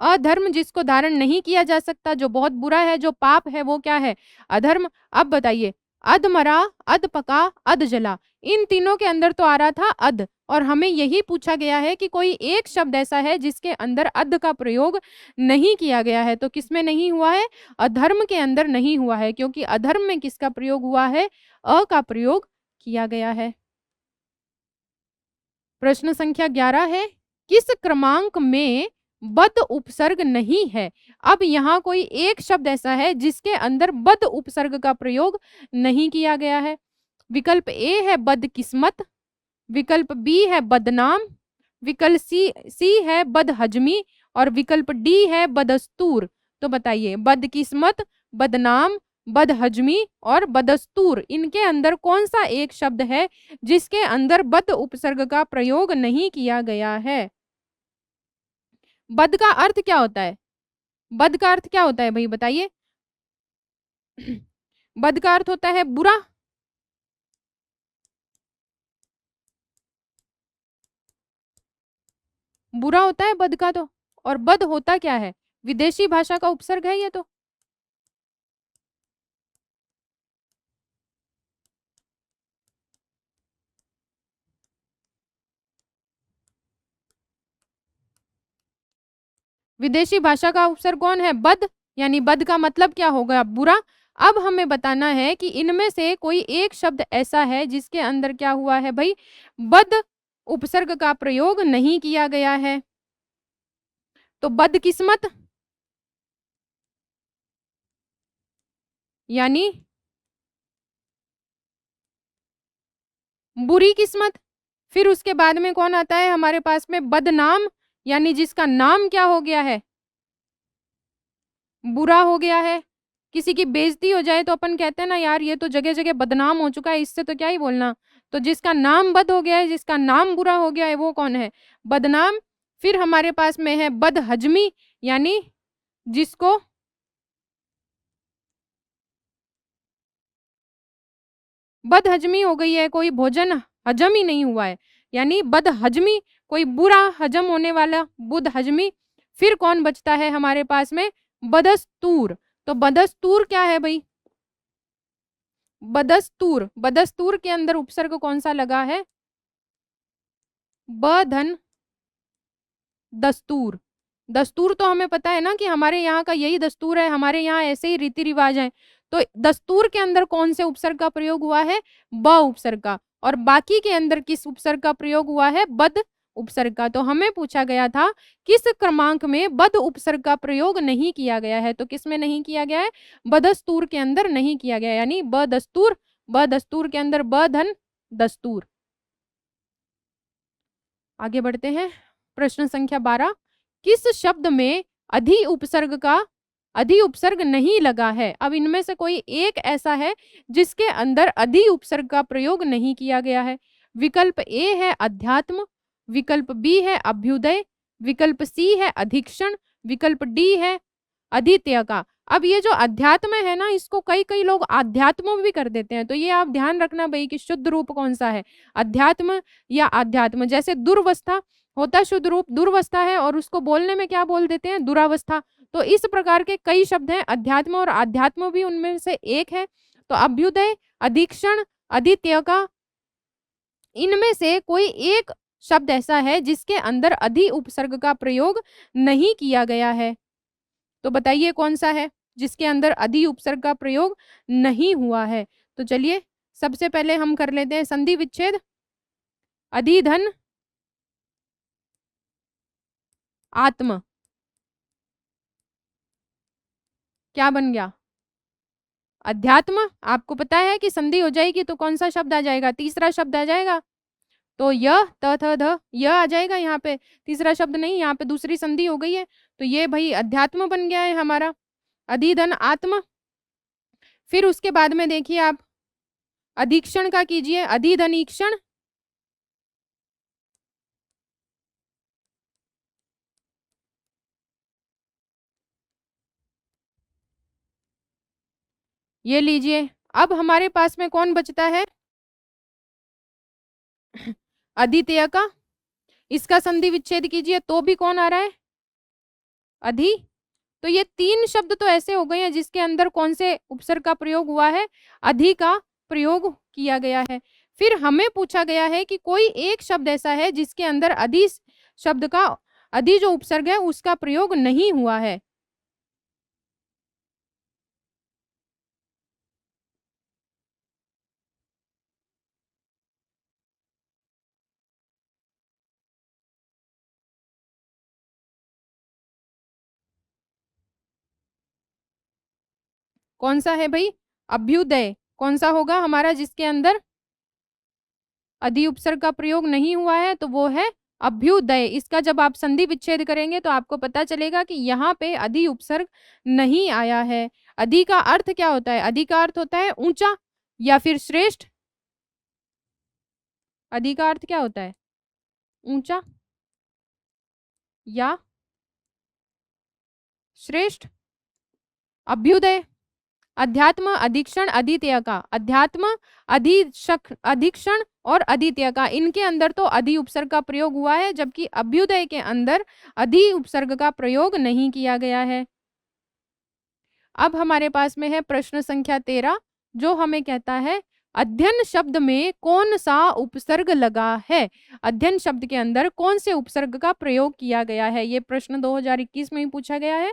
अधर्म, जिसको धारण नहीं किया जा सकता, जो बहुत बुरा है, जो पाप है, वो क्या है, अधर्म। अब बताइए अधमरा, अधपका, अधजला, इन तीनों के अंदर तो आ रहा था अध, और हमें यही पूछा गया है कि कोई एक शब्द ऐसा है जिसके अंदर अध का प्रयोग नहीं किया गया है। तो किसमें नहीं हुआ है, अधर्म के अंदर नहीं हुआ है, क्योंकि अधर्म में किसका प्रयोग हुआ है, अ का प्रयोग किया गया है। प्रश्न संख्या 11 है, किस क्रमांक में बद उपसर्ग नहीं है। अब यहाँ कोई एक शब्द ऐसा है जिसके अंदर बद उपसर्ग का प्रयोग नहीं किया गया है। विकल्प ए है बदकिस्मत, विकल्प बी है बदनाम, विकल्प सी है बदहजमी, और विकल्प डी है बदस्तूर। तो बताइए बदकिस्मत, बदनाम, बदहजमी और बदस्तूर, इनके अंदर कौन सा एक शब्द है जिसके अंदर बद उपसर्ग का प्रयोग नहीं किया गया है। बद का अर्थ क्या होता है, बद का अर्थ क्या होता है भाई बताइए। बद का अर्थ होता है बुरा, बुरा होता है बद का तो। और बद होता क्या है, विदेशी भाषा का उपसर्ग है ये तो। विदेशी भाषा का उपसर्ग कौन है, बद, यानी बद का मतलब क्या होगा, बुरा। अब हमें बताना है कि इनमें से कोई एक शब्द ऐसा है जिसके अंदर क्या हुआ है भाई, बद उपसर्ग का प्रयोग नहीं किया गया है। तो बदकिस्मत यानी बुरी किस्मत। फिर उसके बाद में कौन आता है हमारे पास में, बदनाम, यानी जिसका नाम क्या हो गया है, बुरा हो गया है। किसी की बेइज्जती हो जाए तो अपन कहते हैं ना यार ये तो जगह जगह बदनाम हो चुका है, इससे तो क्या ही बोलना। तो जिसका नाम बद हो गया है, जिसका नाम बुरा हो गया है, वो कौन है, बदनाम। फिर हमारे पास में है बदहजमी, यानी जिसको बदहजमी हो गई है, कोई भोजन हजम ही नहीं हुआ है, यानी बदहजमी, कोई बुरा हजम होने वाला, बुध हजमी। फिर कौन बचता है हमारे पास में, बदस्तूर। तो बदस्तूर क्या है भाई, बदस्तूर, बदस्तूर के अंदर उपसर्ग कौन सा लगा है, बधन दस्तूर। दस्तूर तो हमें पता है ना कि हमारे यहाँ का यही दस्तूर है, हमारे यहाँ ऐसे ही रीति रिवाज है। तो दस्तूर के अंदर कौन से उपसर्ग का प्रयोग हुआ है, ब उपसर्ग का, और बाकी के अंदर किस उपसर्ग का प्रयोग हुआ है, बद उपसर्ग का। तो हमें पूछा गया था किस क्रमांक में बद उपसर्ग का प्रयोग नहीं किया गया है, तो किस में नहीं किया गया है, बदस्तूर के अंदर नहीं किया गया, यानी बदस्तूर, बदस्तूर के अंदर बधन दस्तूर। आगे बढ़ते हैं प्रश्न संख्या 12, किस शब्द में अधि उपसर्ग नहीं लगा है। अब इनमें से कोई एक ऐसा है जिसके अंदर अधि उपसर्ग का प्रयोग नहीं किया गया है। विकल्प ए है अध्यात्म, विकल्प बी है अभ्युदय, विकल्प सी है अधीक्षण, विकल्प डी है अद्वितीय का। अब ये जो अध्यात्म है ना, इसको कई कई लोग आध्यात्म भी कर देते हैं, तो ये आप ध्यान रखना भाई कि शुद्ध रूप कौन सा है, अध्यात्म या आध्यात्म। जैसे दुर्वस्था होता शुद्ध रूप दुर्वस्था है, और उसको बोलने में क्या बोल देते हैं, दुरावस्था। तो इस प्रकार के कई शब्द हैं, अध्यात्म और आध्यात्म भी उनमें से एक है। तो अभ्युदय, अधीक्षण, अद्वितीय का, इनमें से कोई एक शब्द ऐसा है जिसके अंदर अधि उपसर्ग का प्रयोग नहीं किया गया है। तो बताइए कौन सा है जिसके अंदर अधि उपसर्ग का प्रयोग नहीं हुआ है। तो चलिए सबसे पहले हम कर लेते हैं संधि विच्छेद। अधिधन आत्म क्या बन गया, अध्यात्म। आपको पता है कि संधि हो जाएगी तो कौन सा शब्द आ जाएगा, तीसरा शब्द आ जाएगा। तो य त थ ध य आ जाएगा यहाँ पे, तीसरा शब्द नहीं, यहाँ पे दूसरी संधि हो गई है। तो ये भाई अध्यात्म बन गया है हमारा, अधिधन आत्म। फिर उसके बाद में देखिए आप अधीक्षण का कीजिए, अधिधनीक्षण। ये लीजिए, अब हमारे पास में कौन बचता है, अद्वितीय का। इसका संधि विच्छेद कीजिए तो भी कौन आ रहा है, अधि। तो ये तीन शब्द तो ऐसे हो गए हैं जिसके अंदर कौन से उपसर्ग का प्रयोग हुआ है, अधि का प्रयोग किया गया है। फिर हमें पूछा गया है कि कोई एक शब्द ऐसा है जिसके अंदर अधि शब्द का, अधि जो उपसर्ग है उसका प्रयोग नहीं हुआ है। कौन सा है भाई, अभ्युदय। कौन सा होगा हमारा जिसके अंदर अधि उपसर्ग का प्रयोग नहीं हुआ है, तो वो है अभ्युदय। इसका जब आप संधि विच्छेद करेंगे तो आपको पता चलेगा कि यहाँ पे अधि उपसर्ग नहीं आया है। अधि का अर्थ क्या होता है, अधि का अर्थ होता है ऊंचा या फिर श्रेष्ठ। अधि का अर्थ क्या होता है, ऊंचा या श्रेष्ठ। अभ्युदय, अध्यात्म, अधीक्षण, अद्वितीय का। अध्यात्म, अधीक्षण और अद्वितीय का, इनके अंदर तो अधि उपसर्ग का प्रयोग हुआ है, जबकि अभ्युदय के अंदर अधि उपसर्ग का प्रयोग नहीं किया गया है। अब हमारे पास में है प्रश्न संख्या 13, जो हमें कहता है अध्ययन शब्द में कौन सा उपसर्ग लगा है। अध्ययन शब्द के अंदर कौन से उपसर्ग का प्रयोग किया गया है, ये प्रश्न 2021 में ही पूछा गया है।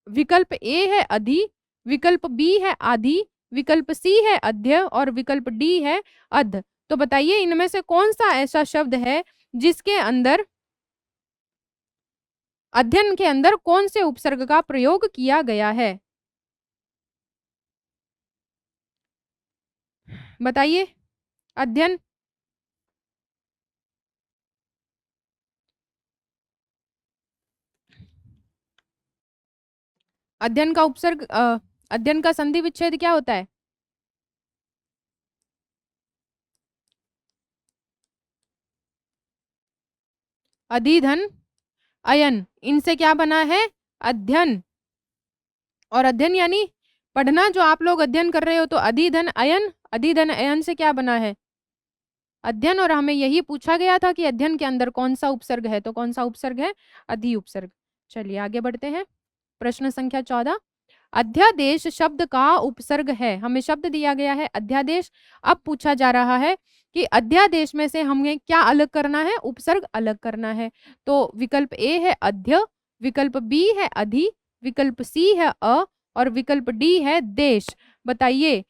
विकल्प ए है अधि, विकल्प बी है आदि, विकल्प सी है अध्य और विकल्प डी है अध। तो बताइए इनमें से कौन सा ऐसा शब्द है जिसके अंदर, अध्ययन के अंदर कौन से उपसर्ग का प्रयोग किया गया है, बताइए। अध्ययन, अध्ययन का उपसर्ग, अध्ययन का संधि विच्छेद क्या होता है, अधिधन अयन। इनसे क्या बना है, अध्ययन। और अध्ययन यानी पढ़ना, जो आप लोग अध्ययन कर रहे हो, तो अधिधन अयन, अधिधन अयन से क्या बना है, अध्ययन। और हमें यही पूछा गया था कि अध्ययन के अंदर कौन सा उपसर्ग है, तो कौन सा उपसर्ग है, अधि उपसर्ग। चलिए आगे बढ़ते हैं। प्रश्न संख्या 14, अध्यादेश शब्द का उपसर्ग है। हमें शब्द दिया गया है अध्यादेश। अब पूछा जा रहा है कि अध्यादेश में से हमें क्या अलग करना है, उपसर्ग अलग करना है। तो विकल्प ए है अध्य, विकल्प बी है अधि, विकल्प सी है अ और विकल्प डी है देश। बताइए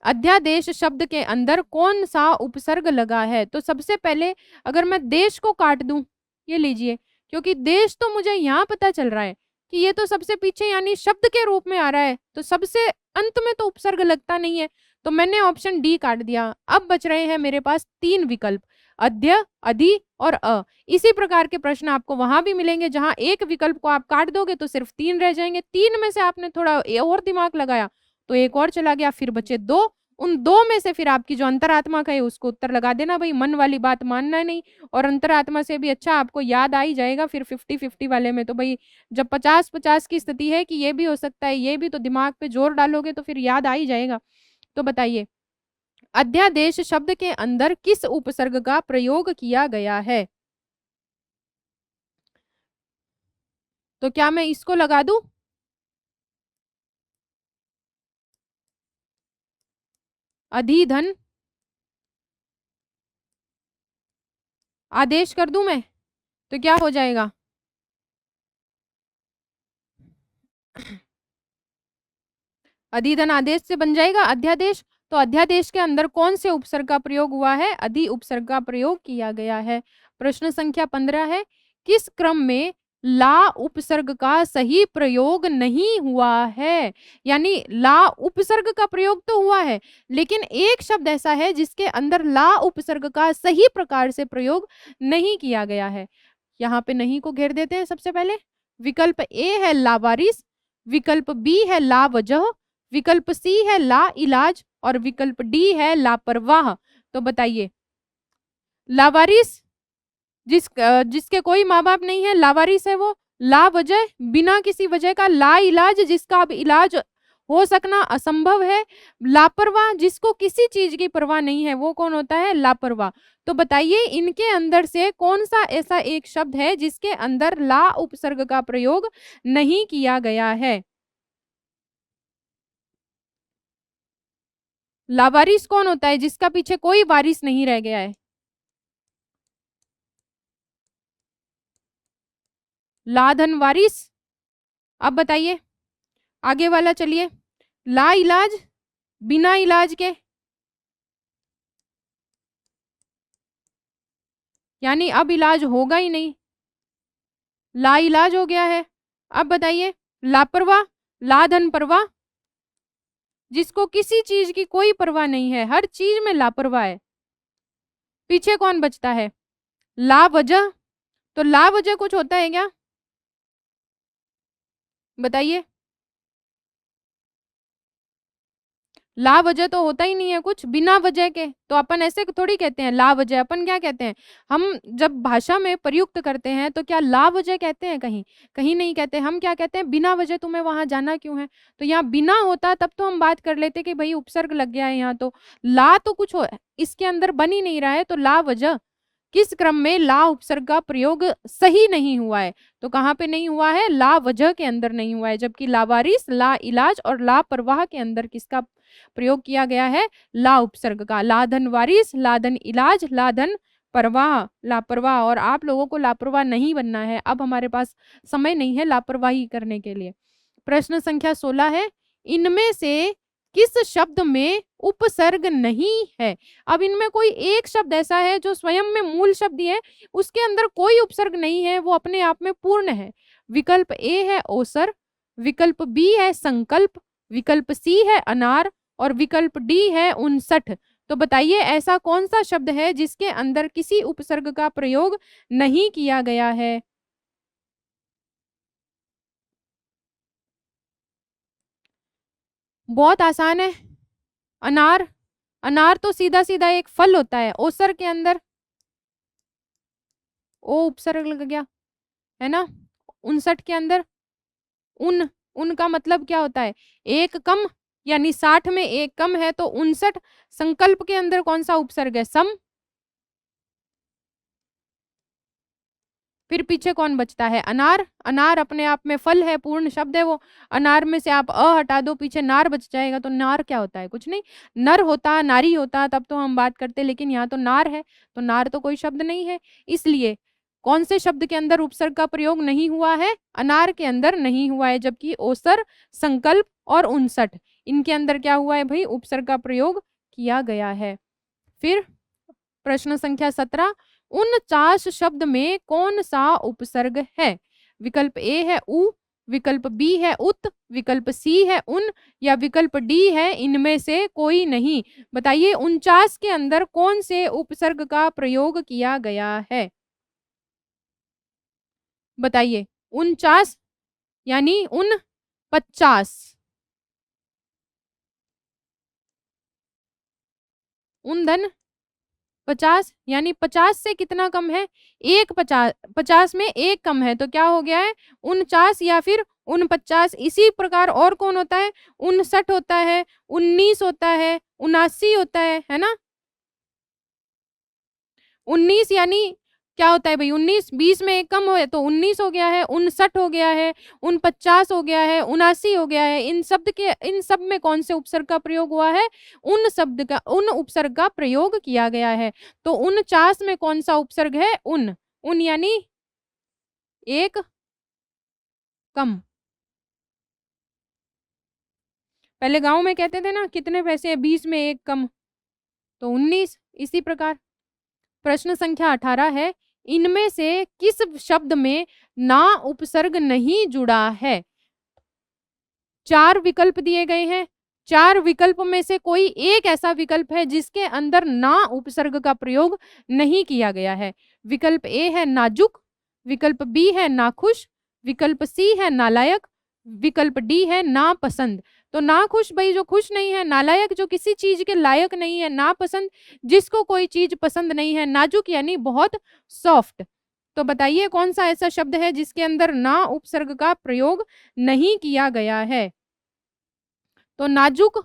अध्यादेश शब्द के अंदर कौन सा उपसर्ग लगा है। तो सबसे पहले अगर मैं देश को काट दूं, ये लीजिए, क्योंकि देश तो मुझे यहाँ पता चल रहा है कि ये तो सबसे पीछे यानी शब्द के रूप में आ रहा है, तो सबसे अंत में तो उपसर्ग लगता नहीं है, तो मैंने ऑप्शन डी काट दिया। अब बच रहे हैं मेरे पास तीन विकल्प, अद्य, अधि और अ। इसी प्रकार के प्रश्न आपको वहां भी मिलेंगे जहां एक विकल्प को आप काट दोगे तो सिर्फ 3 रह जाएंगे, 3 में से आपने थोड़ा और दिमाग लगाया तो एक और चला गया, फिर बचे 2। उन 2 में से फिर आपकी जो अंतरात्मा का है उसको उत्तर लगा देना भाई, मन वाली बात मानना नहीं। और अंतरात्मा से भी अच्छा आपको याद आ ही जाएगा फिर 50-50 वाले में। तो भाई जब 50-50 की स्थिति है कि ये भी हो सकता है ये भी, तो दिमाग पे जोर डालोगे तो फिर याद आ ही जाएगा। तो बताइए, अध्यादेश शब्द के अंदर किस उपसर्ग का प्रयोग किया गया है? तो क्या मैं इसको लगा दूं? अधिधन आदेश कर दूं मैं, तो क्या हो जाएगा? अधिधन आदेश से बन जाएगा अध्यादेश। तो अध्यादेश के अंदर कौन से उपसर्ग का प्रयोग हुआ है? अधि उपसर्ग का प्रयोग किया गया है। प्रश्न संख्या 15 है, किस क्रम में ला उपसर्ग का सही प्रयोग नहीं हुआ है? यानी ला उपसर्ग का प्रयोग तो हुआ है, लेकिन एक शब्द ऐसा है जिसके अंदर ला उपसर्ग का सही प्रकार से प्रयोग नहीं किया गया है। यहाँ पे नहीं को घेर देते हैं सबसे पहले। विकल्प ए है लावारिस, विकल्प बी है लावजह, विकल्प सी है ला इलाज और विकल्प डी है लापरवाह। तो बताइए, लावारिस जिसके कोई माँ बाप नहीं है, लावारिस है वो। ला वजह, बिना किसी वजह का। ला इलाज, जिसका अब इलाज हो सकना असंभव है। लापरवाह, जिसको किसी चीज की परवाह नहीं है, वो कौन होता है? लापरवाह। तो बताइए इनके अंदर से कौन सा ऐसा एक शब्द है जिसके अंदर ला उपसर्ग का प्रयोग नहीं किया गया है? लावारिस कौन होता है? जिसका पीछे कोई वारिस नहीं रह गया है। लाधन वारिस। अब बताइए आगे वाला, चलिए। ला इलाज, बिना इलाज के, यानी अब इलाज होगा ही नहीं, ला इलाज हो गया है। अब बताइए, लापरवाह, लाधन परवाह, जिसको किसी चीज की कोई परवाह नहीं है, हर चीज में लापरवाह है। पीछे कौन बचता है? ला वजह। तो ला वजह कुछ होता है क्या? बताइए। ला वजह तो होता ही नहीं है कुछ, बिना वजह के। तो अपन ऐसे थोड़ी कहते हैं ला वजह, अपन क्या कहते हैं? हम जब भाषा में प्रयुक्त करते हैं तो क्या ला वजह कहते हैं? कहीं कहीं नहीं कहते। हम क्या कहते हैं? बिना वजह तुम्हें वहां जाना क्यों है? तो यहाँ बिना होता तब तो हम बात कर लेते कि भाई उपसर्ग लग गया है यहाँ। तो ला तो कुछ इसके अंदर बन ही नहीं रहा है, तो ला वजह किस क्रम में ला उपसर्ग का प्रयोग सही नहीं हुआ है? तो कहाँ पे नहीं हुआ है? ला वजह के अंदर नहीं हुआ है। जबकि लावारिस, ला इलाज और लापरवाह के अंदर किसका प्रयोग किया गया है? ला उपसर्ग का। लाधन वारिस, लाधन इलाज, लाधन परवाह, लापरवाह। और आप लोगों को लापरवाह नहीं बनना है, अब हमारे पास समय नहीं है लापरवाही करने के लिए। प्रश्न संख्या 16 है, इनमें से किस शब्द में उपसर्ग नहीं है? अब इनमें कोई एक शब्द ऐसा है जो स्वयं में मूल शब्द ही है, उसके अंदर कोई उपसर्ग नहीं है, वो अपने आप में पूर्ण है। विकल्प ए है ओसर, विकल्प बी है संकल्प, विकल्प सी है अनार और विकल्प डी है 59। तो बताइए ऐसा कौन सा शब्द है जिसके अंदर किसी उपसर्ग का प्रयोग नहीं किया गया है? बहुत आसान है। अनार। अनार तो सीधा सीधा एक फल होता है। ओसर के अंदर ओ उपसर्ग लग गया है ना। 59 के अंदर उन, उनका मतलब क्या होता है? एक कम, यानी 60 में एक कम है तो 59। संकल्प के अंदर कौन सा उपसर्ग है? सम। फिर पीछे कौन बचता है? अनार। अनार अपने आप में फल है, पूर्ण शब्द है वो। अनार में से आप अ हटा दो, पीछे नार बच जाएगा। तो नार क्या होता है? कुछ नहीं। नर होता, नारी होता, तब तो हम बात करते, लेकिन यहाँ तो नार है, तो नार तो कोई शब्द नहीं है। इसलिए कौन से शब्द के अंदर उपसर्ग का प्रयोग नहीं हुआ है? अनार के अंदर नहीं हुआ है। जबकि ओसर, संकल्प और 59 इनके अंदर क्या हुआ है भाई? उपसर्ग का प्रयोग किया गया है। फिर प्रश्न संख्या 17, 49 शब्द में कौन सा उपसर्ग है? विकल्प ए है उ, विकल्प बी है उत, विकल्प सी है उन, या विकल्प डी है इनमें से कोई नहीं। बताइए 49 के अंदर कौन से उपसर्ग का प्रयोग किया गया है? बताइए 49 यानी उन 50, उन धन 50 यानी 50 से कितना कम है? एक। 50, 50 में एक कम है तो क्या हो गया है? 49 या फिर 49। इसी प्रकार और कौन होता है? 59 होता है, 19 होता है, 79 होता है ना? 19 यानी क्या होता है भाई? 19, 20 में एक कम हो तो 19 हो गया है, 59 हो गया है, 49 हो गया है, 79 हो गया है। इन सब में कौन से उपसर्ग का प्रयोग हुआ है? उन उपसर्ग का प्रयोग किया गया है। तो 49 में कौन सा उपसर्ग है? उन। उन यानी एक कम। पहले गाँव में कहते थे ना कितने पैसे हैं? 20 में एक कम, तो 19। इसी प्रकार प्रश्न संख्या 18 है, इनमें से किस शब्द में ना उपसर्ग नहीं जुड़ा है? 4 विकल्प दिए गए हैं। 4 विकल्प में से कोई एक ऐसा विकल्प है जिसके अंदर ना उपसर्ग का प्रयोग नहीं किया गया है। विकल्प ए है नाजुक, विकल्प बी है नाखुश, विकल्प सी है नालायक, विकल्प डी है नापसंद। तो नाखुश भाई जो खुश नहीं है, नालायक जो किसी चीज के लायक नहीं है, नापसंद जिसको कोई चीज पसंद नहीं है, नाजुक यानी बहुत सॉफ्ट। तो बताइए कौन सा ऐसा शब्द है जिसके अंदर ना उपसर्ग का प्रयोग नहीं किया गया है? तो नाजुक,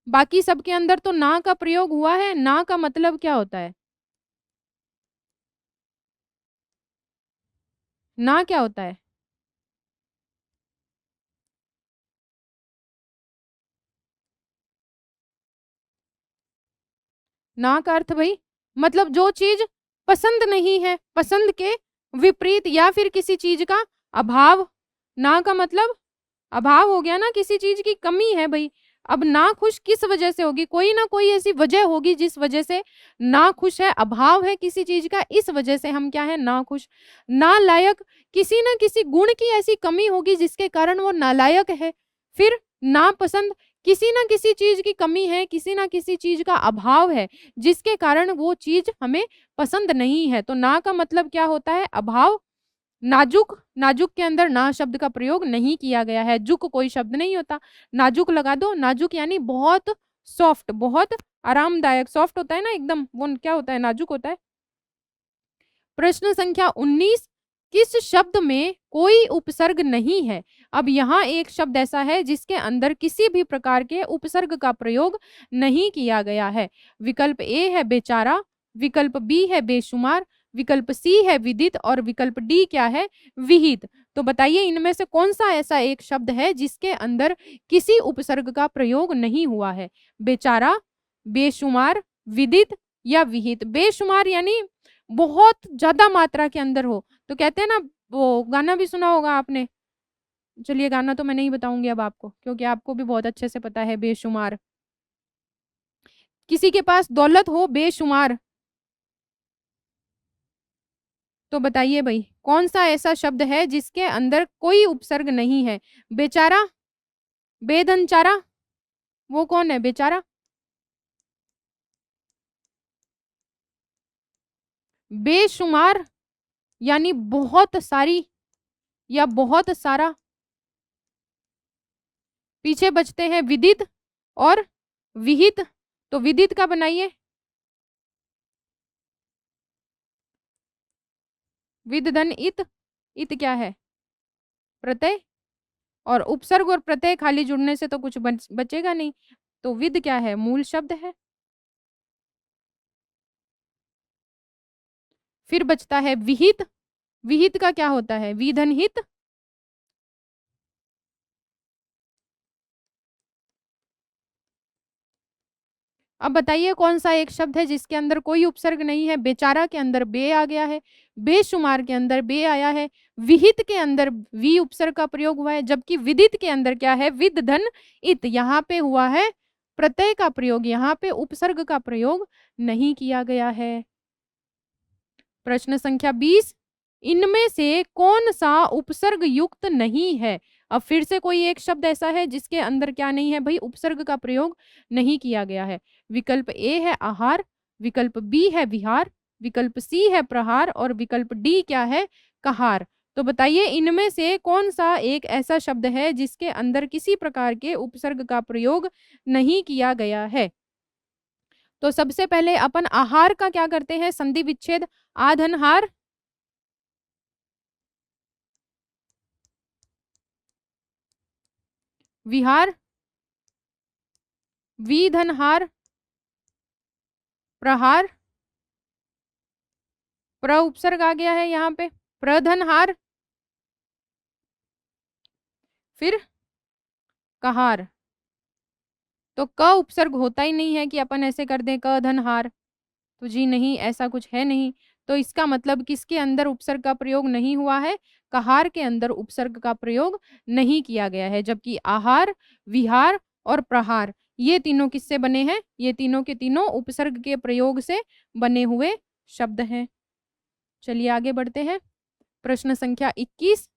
बाकी सबके अंदर तो ना का प्रयोग हुआ है। ना का मतलब क्या होता है? ना क्या होता है? ना का अर्थ भाई मतलब जो चीज पसंद नहीं है, पसंद के विपरीत या फिर किसी चीज का अभाव। ना का मतलब अभाव हो गया ना, किसी चीज की कमी है भाई। अब ना खुश किस वजह से होगी? कोई ना कोई ऐसी वजह होगी जिस वजह से ना खुश है, अभाव है किसी चीज का, इस वजह से हम क्या है? ना खुश। नालायक किसी ना किसी गुण की ऐसी कमी होगी जिसके कारण वो नालायक है। फिर नापसंद किसी ना किसी चीज की कमी है, किसी ना किसी चीज का अभाव है जिसके कारण वो चीज हमें पसंद नहीं है। तो ना का मतलब क्या होता है? अभाव। नाजुक, नाजुक के अंदर ना शब्द का प्रयोग नहीं किया गया है। जुक कोई शब्द नहीं होता, नाजुक लगा दो। नाजुक यानी बहुत सॉफ्ट, बहुत आरामदायक। सॉफ्ट होता है ना एकदम, वो क्या होता है? नाजुक होता है। प्रश्न संख्या 19, किस शब्द में कोई उपसर्ग नहीं है? अब यहाँ एक शब्द ऐसा है जिसके अंदर किसी भी प्रकार के उपसर्ग का प्रयोग नहीं किया गया है। विकल्प ए है बेचारा, विकल्प बी है बेशुमार, विकल्प सी है विदित और विकल्प डी क्या है? विहित। तो बताइए इनमें से कौन सा ऐसा एक शब्द है जिसके अंदर किसी उपसर्ग का प्रयोग नहीं हुआ है? बेचारा, बेशुमार, विदित या विहित। बेशुमार यानी बहुत ज़्यादा मात्रा के अंदर हो। तो कहते हैं ना, वो गाना भी सुना होगा आपने। चलिए गाना तो मैं नहीं बताऊँगी अब आपको, क्योंकि आपको भी बहुत अच्छे से पता है बेशुमार। किसी के पास दौलत हो बेशुमार, तो बताइए भई कौन-सा ऐसा शब्द है जिसके अंदर कोई उपसर्ग नहीं है? बेचारा, बेदनचारा, वो कौन है बेचारा? बेशुमार यानी बहुत सारी या बहुत सारा। पीछे बचते हैं विदित और विहित। तो विदित का बनाइए। विद धन इत, इत क्या है? प्रत्यय। और उपसर्ग और प्रत्यय खाली जुड़ने से तो कुछ बचेगा नहीं। तो विद क्या है? मूल शब्द है। फिर बचता है विहित। विहित का क्या होता है? विधन हित। अब बताइए कौन सा एक शब्द है जिसके अंदर कोई उपसर्ग नहीं है? बेचारा के अंदर बे आ गया है, बेशुमार के अंदर बे आया है, विहित के अंदर वी उपसर्ग का प्रयोग हुआ है, जबकि विदित के अंदर क्या है? विद धन इत। यहाँ पे हुआ है प्रत्यय का प्रयोग, यहाँ पे उपसर्ग का प्रयोग नहीं किया गया है। प्रश्न संख्या 20, इनमें से कौन सा उपसर्ग युक्त नहीं है। अब फिर से कोई एक शब्द ऐसा है जिसके अंदर क्या नहीं है भाई, उपसर्ग का प्रयोग नहीं किया गया है। विकल्प ए है आहार, विकल्प बी है विहार, विकल्प सी है प्रहार और विकल्प डी क्या है, कहार। तो बताइए इनमें से कौन सा एक ऐसा शब्द है जिसके अंदर किसी प्रकार के उपसर्ग का प्रयोग नहीं किया गया है। तो सबसे पहले अपन आहार का क्या करते हैं, संधि विच्छेद, आधनहार, विहार, विधनहार, प्रहार, प्र उपसर्ग आ गया है यहाँ पे, प्रधनहार, फिर कहार। तो क उपसर्ग होता ही नहीं है कि अपन ऐसे कर दें क धनहार, तो जी नहीं, ऐसा कुछ है नहीं। तो इसका मतलब किसके अंदर उपसर्ग का प्रयोग नहीं हुआ है, कहार के अंदर उपसर्ग का प्रयोग नहीं किया गया है। जबकि आहार, विहार और प्रहार ये तीनों किससे बने हैं, ये तीनों के तीनों उपसर्ग के प्रयोग से बने हुए शब्द हैं। चलिए आगे बढ़ते हैं। प्रश्न संख्या 21,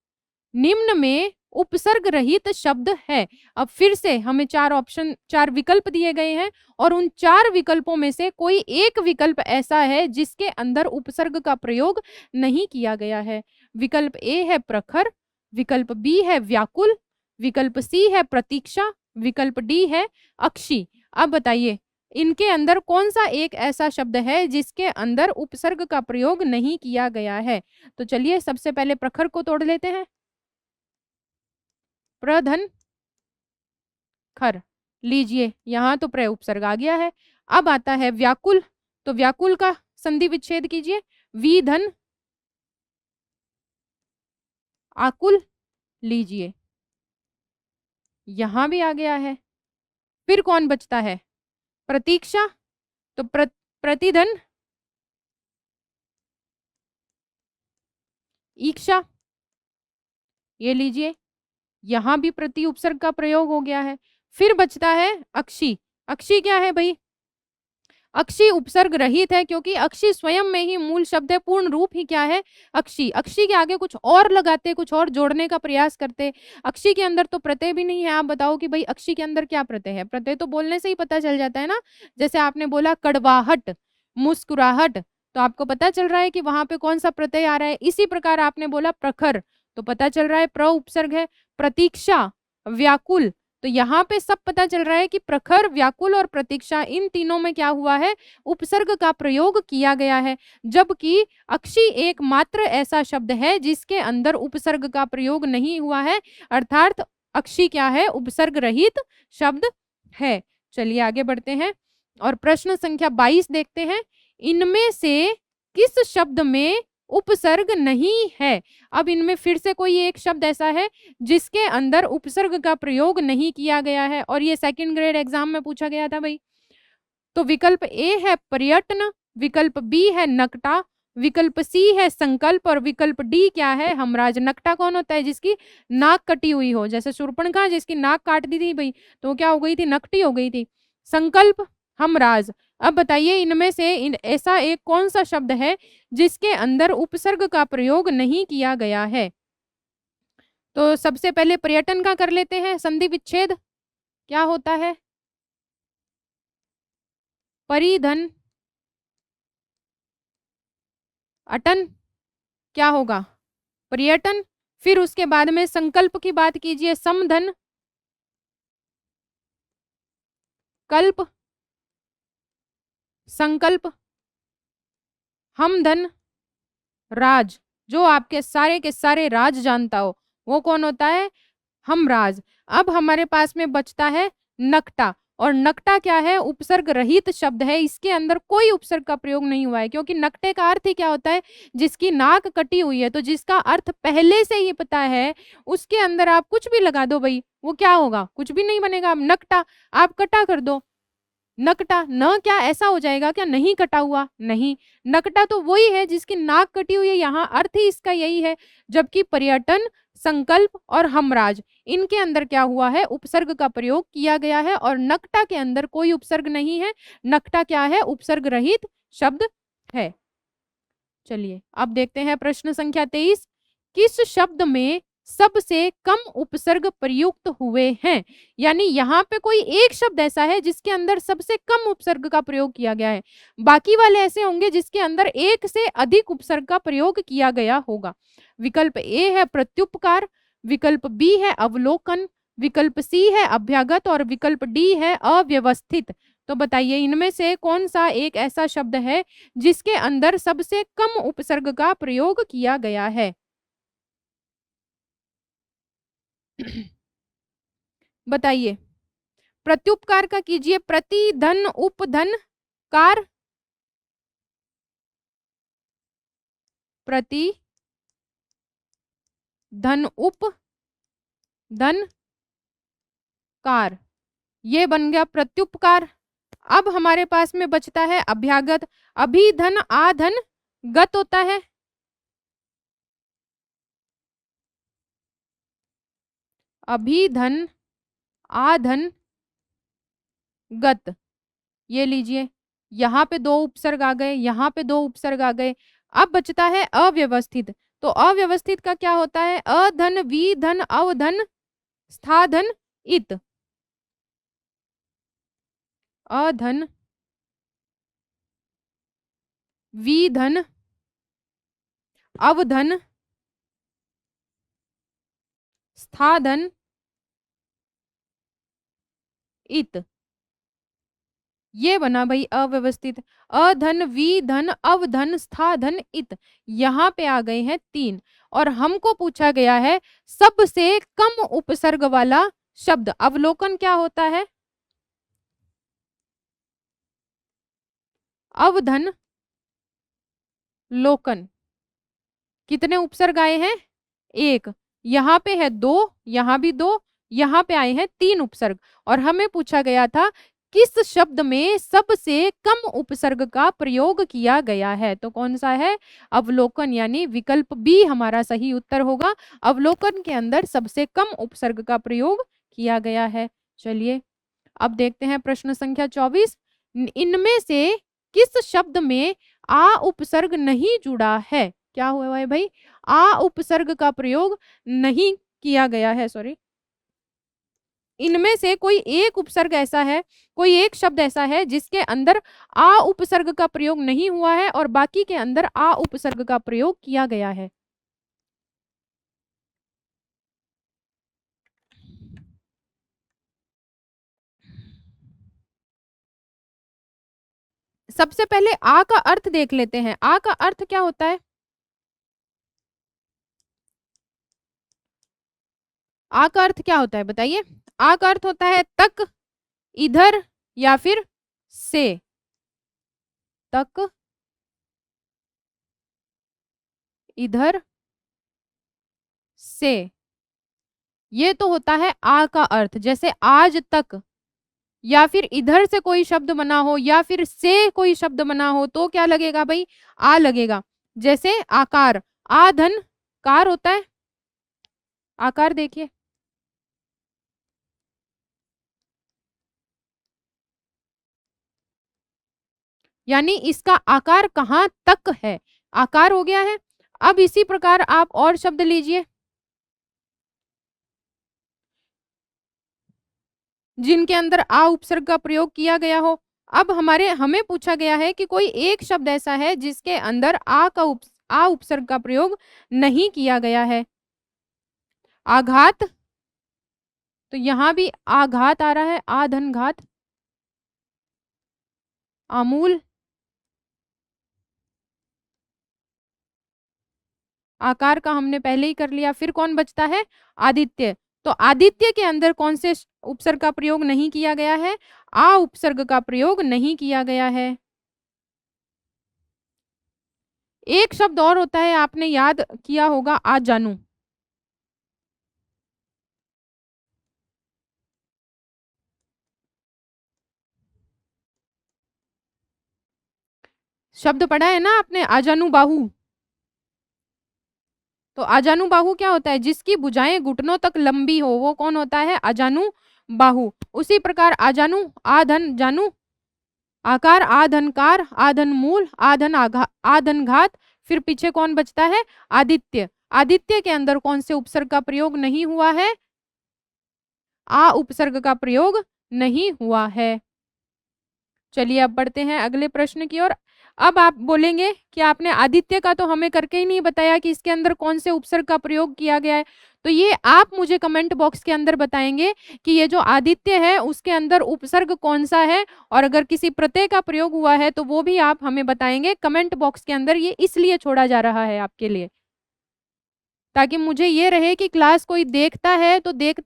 निम्न में उपसर्ग रहित शब्द है। अब फिर से हमें चार विकल्प दिए गए हैं और उन चार विकल्पों में से कोई एक विकल्प ऐसा है जिसके अंदर उपसर्ग का प्रयोग नहीं किया गया है। विकल्प ए है प्रखर, विकल्प बी है व्याकुल, विकल्प सी है प्रतीक्षा, विकल्प डी है अक्षी। अब बताइए इनके अंदर कौन सा एक ऐसा शब्द है जिसके अंदर उपसर्ग का प्रयोग नहीं किया गया है। तो चलिए सबसे पहले प्रखर को तोड़ लेते हैं, प्रधन खर, लीजिए यहां तो प्रय उपसर्ग आ गया है। अब आता है व्याकुल, तो व्याकुल का संधि विच्छेद कीजिए, विधन आकुल, लीजिए यहां भी आ गया है। फिर कौन बचता है, प्रतीक्षा, तो प्रतिधन ईक्षा, ये लीजिए यहां भी प्रति उपसर्ग का प्रयोग हो गया है। फिर बचता है अक्षी, अक्षी क्या है भाई, अक्षी उपसर्ग रहित है क्योंकि अक्षी स्वयं में ही मूल शब्द है, पूर्ण रूप ही क्या है अक्षी। अक्षी के आगे कुछ और लगाते, कुछ और जोड़ने का प्रयास करते। अक्षी के अंदर तो प्रत्यय भी नहीं है। आप बताओ कि भाई अक्षी के अंदर क्या प्रत्यय है, प्रत्यय तो बोलने से ही पता चल जाता है ना। जैसे आपने बोला कड़वाहट, मुस्कुराहट, तो आपको पता चल रहा है कि वहां पे कौन सा प्रत्यय आ रहा है। इसी प्रकार आपने बोला प्रखर, तो पता चल रहा है प्र उपसर्ग है। प्रतीक्षा, व्याकुल, तो यहाँ पे सब पता चल रहा है कि प्रखर, व्याकुल और प्रतीक्षा इन तीनों में क्या हुआ है, उपसर्ग का प्रयोग किया गया है। जबकि अक्षी एकमात्र ऐसा शब्द है जिसके अंदर उपसर्ग का प्रयोग नहीं हुआ है, अर्थात अक्षी क्या है, उपसर्ग रहित शब्द है। चलिए आगे बढ़ते हैं और प्रश्न संख्या 22 देखते हैं। इनमें से किस शब्द में उपसर्ग नहीं है। अब इनमें फिर से कोई एक शब्द ऐसा है जिसके अंदर उपसर्ग का प्रयोग नहीं किया गया है और ये सेकंड ग्रेड एग्जाम में पूछा गया था भाई। तो विकल्प ए है पर्यटन, विकल्प बी है नकटा, विकल्प सी है संकल्प और विकल्प डी क्या है, हमराज। नकटा कौन होता है, जिसकी नाक कटी हुई हो, जैसे शूर्पणखा जिसकी नाक काट दी थी भाई, तो क्या हो गई थी, नकटी हो गई थी। संकल्प, हमराज। अब बताइए इनमें से ऐसा एक कौन सा शब्द है जिसके अंदर उपसर्ग का प्रयोग नहीं किया गया है। तो सबसे पहले पर्यटन का कर लेते हैं संधि विच्छेद, क्या होता है, परिधन अटन, क्या होगा, पर्यटन। फिर उसके बाद में संकल्प की बात कीजिए, समधन, कल्प, संकल्प, हमधन, राज। जो आपके सारे के सारे राज जानता हो वो कौन होता है, हमराज। अब हमारे पास में बचता है नकटा, और नकटा क्या है, उपसर्ग रहित शब्द है, इसके अंदर कोई उपसर्ग का प्रयोग नहीं हुआ है क्योंकि नकटे का अर्थ ही क्या होता है, जिसकी नाक कटी हुई है। तो जिसका अर्थ पहले से ही पता है उसके अंदर आप कुछ भी लगा दो भाई, वो क्या होगा, कुछ भी नहीं बनेगा। नकटा आप कटा कर दो, नकटा न क्या ऐसा हो जाएगा क्या, नहीं कटा हुआ, नहीं, नकटा तो वही है जिसकी नाक कटी हुई है, यहाँ अर्थ ही इसका यही है। जबकि पर्यटन, संकल्प और हमराज इनके अंदर क्या हुआ है, उपसर्ग का प्रयोग किया गया है और नकटा के अंदर कोई उपसर्ग नहीं है। नकटा क्या है, उपसर्ग रहित शब्द है। चलिए अब देखते हैं प्रश्न संख्या 23। किस शब्द में सबसे कम उपसर्ग प्रयुक्त हुए हैं? यानी यहाँ पे कोई एक शब्द ऐसा है जिसके अंदर सबसे कम उपसर्ग का प्रयोग किया गया है, बाकी वाले ऐसे होंगे जिसके अंदर एक से अधिक उपसर्ग का प्रयोग किया गया होगा। विकल्प ए है प्रत्युपकार, विकल्प बी है अवलोकन, विकल्प सी है अभ्यागत और विकल्प डी है अव्यवस्थित। तो बताइए इनमें से कौन सा एक ऐसा शब्द है जिसके अंदर सबसे कम उपसर्ग का प्रयोग किया गया है? बताइए। प्रत्युपकार का कीजिए, प्रति धन उपधन कार, प्रति धन उप धन कार, ये बन गया प्रत्युपकार। अब हमारे पास में बचता है अभ्यागत। अभी धन आधन गत होता है, अभी धन आधन गत, ये लीजिए, यहाँ पे दो उपसर्ग आ गए, यहाँ पे दो उपसर्ग आ गए। अब बचता है अव्यवस्थित। तो अव्यवस्थित का क्या होता है? अधन वी धन अवधन स्थाधन इत, अधन वी धन अवधन स्थाधन इत, ये बना भाई अव्यवस्थित। अधन वी धन अवधन स्थाधन इत, यहाँ पे आ गए हैं 3। और हमको पूछा गया है सबसे कम उपसर्ग वाला शब्द। अवलोकन क्या होता है? अवधन लोकन, कितने उपसर्ग आए हैं? 1। यहाँ पे है 2, यहाँ भी 2, यहाँ पे आए हैं 3 उपसर्ग। और हमें पूछा गया था किस शब्द में सबसे कम उपसर्ग का प्रयोग किया गया है? तो कौन सा है? अवलोकन, यानी विकल्प बी हमारा सही उत्तर होगा। अवलोकन के अंदर सबसे कम उपसर्ग का प्रयोग किया गया है। चलिए अब देखते हैं प्रश्न संख्या 24। इनमें से किस शब्द में आ उपसर्ग नहीं जुड़ा है? क्या हुआ है भाई? आ उपसर्ग का प्रयोग नहीं किया गया है, सॉरी। इनमें से कोई एक उपसर्ग ऐसा है, कोई एक शब्द ऐसा है जिसके अंदर आ उपसर्ग का प्रयोग नहीं हुआ है और बाकी के अंदर आ उपसर्ग का प्रयोग किया गया है। सबसे पहले आ का अर्थ देख लेते हैं। आ का अर्थ क्या होता है? आ का अर्थ क्या होता है बताइए? आ का अर्थ होता है तक, इधर या फिर से। तक, इधर, से, ये तो होता है आ का अर्थ। जैसे आज तक, या फिर इधर से कोई शब्द बना हो या फिर से कोई शब्द बना हो तो क्या लगेगा भाई? आ लगेगा। जैसे आकार, आधन कार होता है। आकार देखिए, यानी इसका आकार कहाँ तक है, आकार हो गया है। अब इसी प्रकार आप और शब्द लीजिए जिनके अंदर आ उपसर्ग का प्रयोग किया गया हो। अब हमें पूछा गया है कि कोई एक शब्द ऐसा है जिसके अंदर आ उपसर्ग का प्रयोग नहीं किया गया है। आघात, तो यहां भी आघात आ रहा है, आधन घात। आमूल, आकार का हमने पहले ही कर लिया। फिर कौन बचता है? आदित्य। तो आदित्य के अंदर कौन से उपसर्ग का प्रयोग नहीं किया गया है? आ उपसर्ग का प्रयोग नहीं किया गया है। एक शब्द और होता है, आपने याद किया होगा, आ जानू। शब्द पढ़ा है ना आपने, आजानु बाहु। तो आजानु बाहु क्या होता है? जिसकी भुजाएं घुटनों तक लंबी हो वो कौन होता है? आजानु बाहु। उसी प्रकार आजानु, आधन जानू, आकार, आधनकार, आधन मूल, आधन घात, फिर पीछे कौन बचता है? आदित्य। आदित्य के अंदर कौन से उपसर्ग का प्रयोग नहीं हुआ है? आ उपसर्ग का प्रयोग नहीं हुआ है। चलिए अब बढ़ते हैं अगले प्रश्न की ओर। अब आप बोलेंगे कि आपने आदित्य का तो हमें करके ही नहीं बताया कि इसके अंदर कौन से उपसर्ग का प्रयोग किया गया है। तो ये आप मुझे कमेंट बॉक्स के अंदर बताएंगे कि ये जो आदित्य है उसके अंदर उपसर्ग कौन सा है, और अगर किसी प्रत्यय का प्रयोग हुआ है तो वो भी आप हमें बताएंगे कमेंट बॉक्स के अंदर। ये इसलिए छोड़ा जा रहा है आपके लिए, ताकि मुझे ये रहे कि क्लास कोई देखता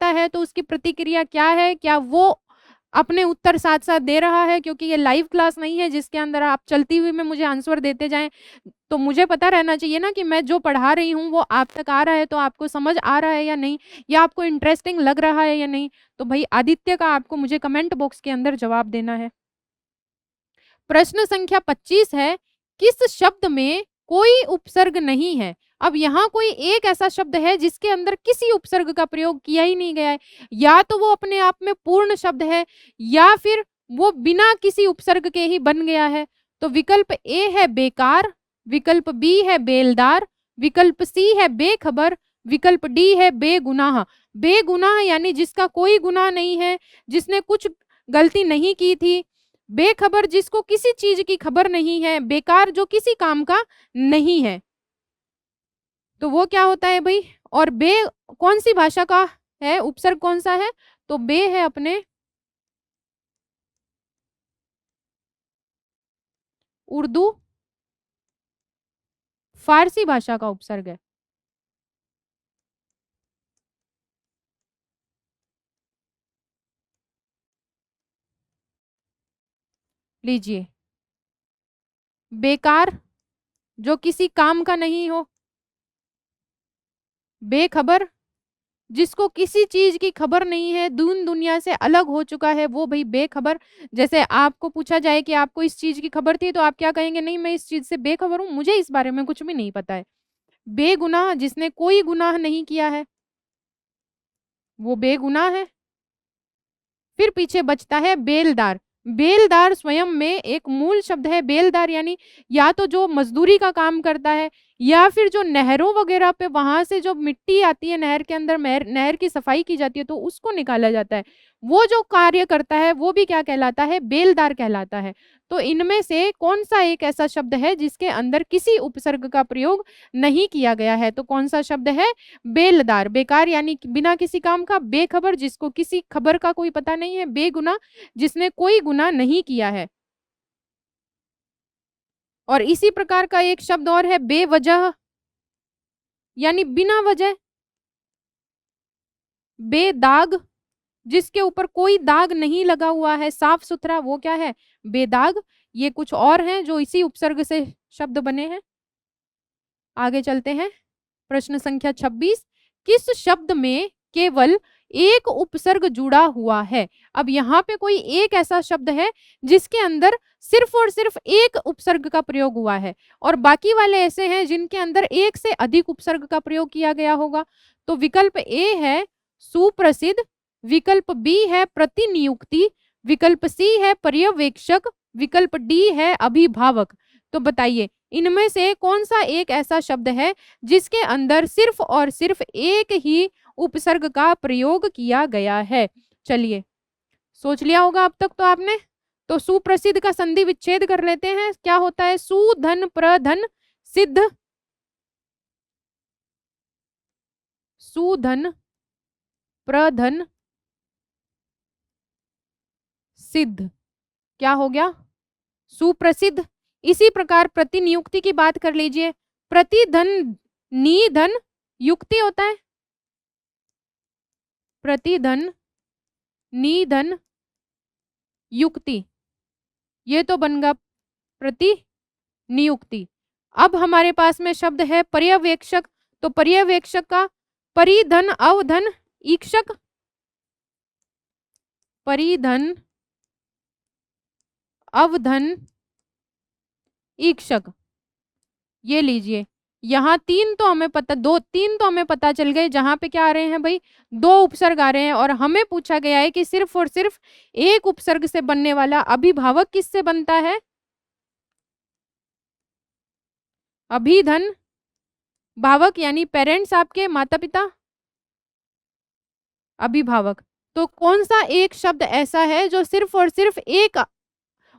है तो उसकी प्रतिक्रिया क्या है, क्या वो अपने उत्तर साथ साथ दे रहा है, क्योंकि ये लाइव क्लास नहीं है जिसके अंदर आप चलती हुई में मुझे आंसर देते जाएं। तो मुझे पता रहना चाहिए ना कि मैं जो पढ़ा रही हूँ वो आप तक आ रहा है, तो आपको समझ आ रहा है या नहीं, या आपको इंटरेस्टिंग लग रहा है या नहीं। तो भाई आदित्य का आपको मुझे कमेंट बॉक्स के अंदर जवाब देना है। प्रश्न संख्या 25 है, किस शब्द में कोई उपसर्ग नहीं है? अब यहाँ कोई एक ऐसा शब्द है जिसके अंदर किसी उपसर्ग का प्रयोग किया ही नहीं गया है, या तो वो अपने आप में पूर्ण शब्द है, या फिर वो बिना किसी उपसर्ग के ही बन गया है। तो विकल्प ए है बेकार, विकल्प बी है बेलदार, विकल्प सी है बेखबर, विकल्प डी है बेगुनाह। बेगुनाह यानी जिसका कोई गुनाह नहीं है, जिसने कुछ गलती नहीं की थी। बेखबर जिसको किसी चीज की खबर नहीं है। बेकार जो किसी काम का नहीं है। तो वो क्या होता है भाई? और बे कौन सी भाषा का है? उपसर्ग कौन सा है? तो बे है अपने उर्दू फारसी भाषा का उपसर्ग है। लीजिए, बेकार जो किसी काम का नहीं हो, बेखबर जिसको किसी चीज की खबर नहीं है, दून दुनिया से अलग हो चुका है, वो भाई बेखबर। जैसे आपको पूछा जाए कि आपको इस चीज की खबर थी, तो आप क्या कहेंगे? नहीं, मैं इस चीज से बेखबर हूं, मुझे इस बारे में कुछ भी नहीं पता है। बेगुनाह जिसने कोई गुनाह नहीं किया है, वो बेगुनाह है। फिर पीछे बचता है बेलदार। बेलदार स्वयं में एक मूल शब्द है। बेलदार यानी या तो जो मजदूरी का काम करता है, या फिर जो नहरों वगैरह पे वहां से जो मिट्टी आती है नहर के अंदर, नहर की सफाई की जाती है, तो उसको निकाला जाता है। वो जो कार्य करता है वो भी क्या कहलाता है? बेलदार कहलाता है। तो इनमें से कौन सा एक ऐसा शब्द है जिसके अंदर किसी उपसर्ग का प्रयोग नहीं किया गया है? तो कौन सा शब्द है? बेलदार। बेकार यानी कि बिना किसी काम का, बेखबर जिसको किसी खबर का कोई पता नहीं है, बेगुनाह जिसने कोई गुनाह नहीं किया है। और इसी प्रकार का एक शब्द और है बेवजह, यानी बिना वजह। बेदाग जिसके ऊपर कोई दाग नहीं लगा हुआ है, साफ सुथरा, वो क्या है? बेदाग। ये कुछ और हैं जो इसी उपसर्ग से शब्द बने हैं। आगे चलते हैं। प्रश्न संख्या 26, किस शब्द में केवल एक उपसर्ग जुड़ा हुआ है? अब यहाँ पे कोई एक ऐसा शब्द है जिसके अंदर सिर्फ और सिर्फ एक उपसर्ग का प्रयोग हुआ है, और बाकी वाले ऐसे हैं जिनके अंदर एक से अधिक उपसर्ग का प्रयोग किया गया होगा। तो विकल्प ए है सुप्रसिद्ध, विकल्प बी है प्रतिनियुक्ति, विकल्प सी है पर्यवेक्षक, विकल्प डी है अभिभावक। तो बताइए इनमें से कौन सा एक ऐसा शब्द है जिसके अंदर सिर्फ और सिर्फ एक ही उपसर्ग का प्रयोग किया गया है? चलिए, सोच लिया होगा अब तक तो आपने। तो सुप्रसिद्ध का संधि विच्छेद कर लेते हैं। क्या होता है? सुधन प्रधन सिद्ध। सुधन प्रधन सिद्ध क्या हो गया? सुप्रसिद्ध। इसी प्रकार प्रतिनियुक्ति की बात कर लीजिए। प्रतिधन निधन युक्ति होता है। प्रतिधन निधन युक्ति, ये तो बनगा प्रतिनियुक्ति। अब हमारे पास में शब्द है पर्यवेक्षक। तो पर्यवेक्षक का परिधन अवधन ईक्षक, परिधन अवधन ईक्षक। ये लीजिए, यहाँ तीन तो हमें पता, दो तीन तो हमें पता चल गए जहां पे क्या आ रहे हैं भाई? दो उपसर्ग आ रहे हैं, और हमें पूछा गया है कि सिर्फ और सिर्फ एक उपसर्ग से बनने वाला अभिभावक किससे बनता है? अभिधन भावक यानी पेरेंट्स, आपके माता पिता, अभिभावक। तो कौन सा एक शब्द ऐसा है जो सिर्फ और सिर्फ एक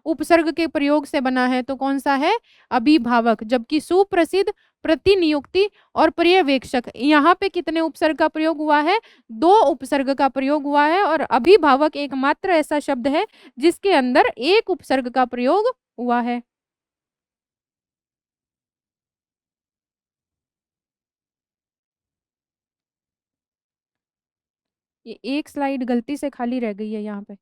उपसर्ग के प्रयोग से बना है? तो कौन सा है? अभिभावक। जबकि सुप्रसिद्ध, प्रतिनियुक्ति और पर्यवेक्षक, यहाँ पे कितने उपसर्ग का प्रयोग हुआ है? 2 उपसर्ग का प्रयोग हुआ है। और अभिभावक एकमात्र ऐसा शब्द है जिसके अंदर एक उपसर्ग का प्रयोग हुआ है। ये एक स्लाइड गलती से खाली रह गई है यहाँ पे,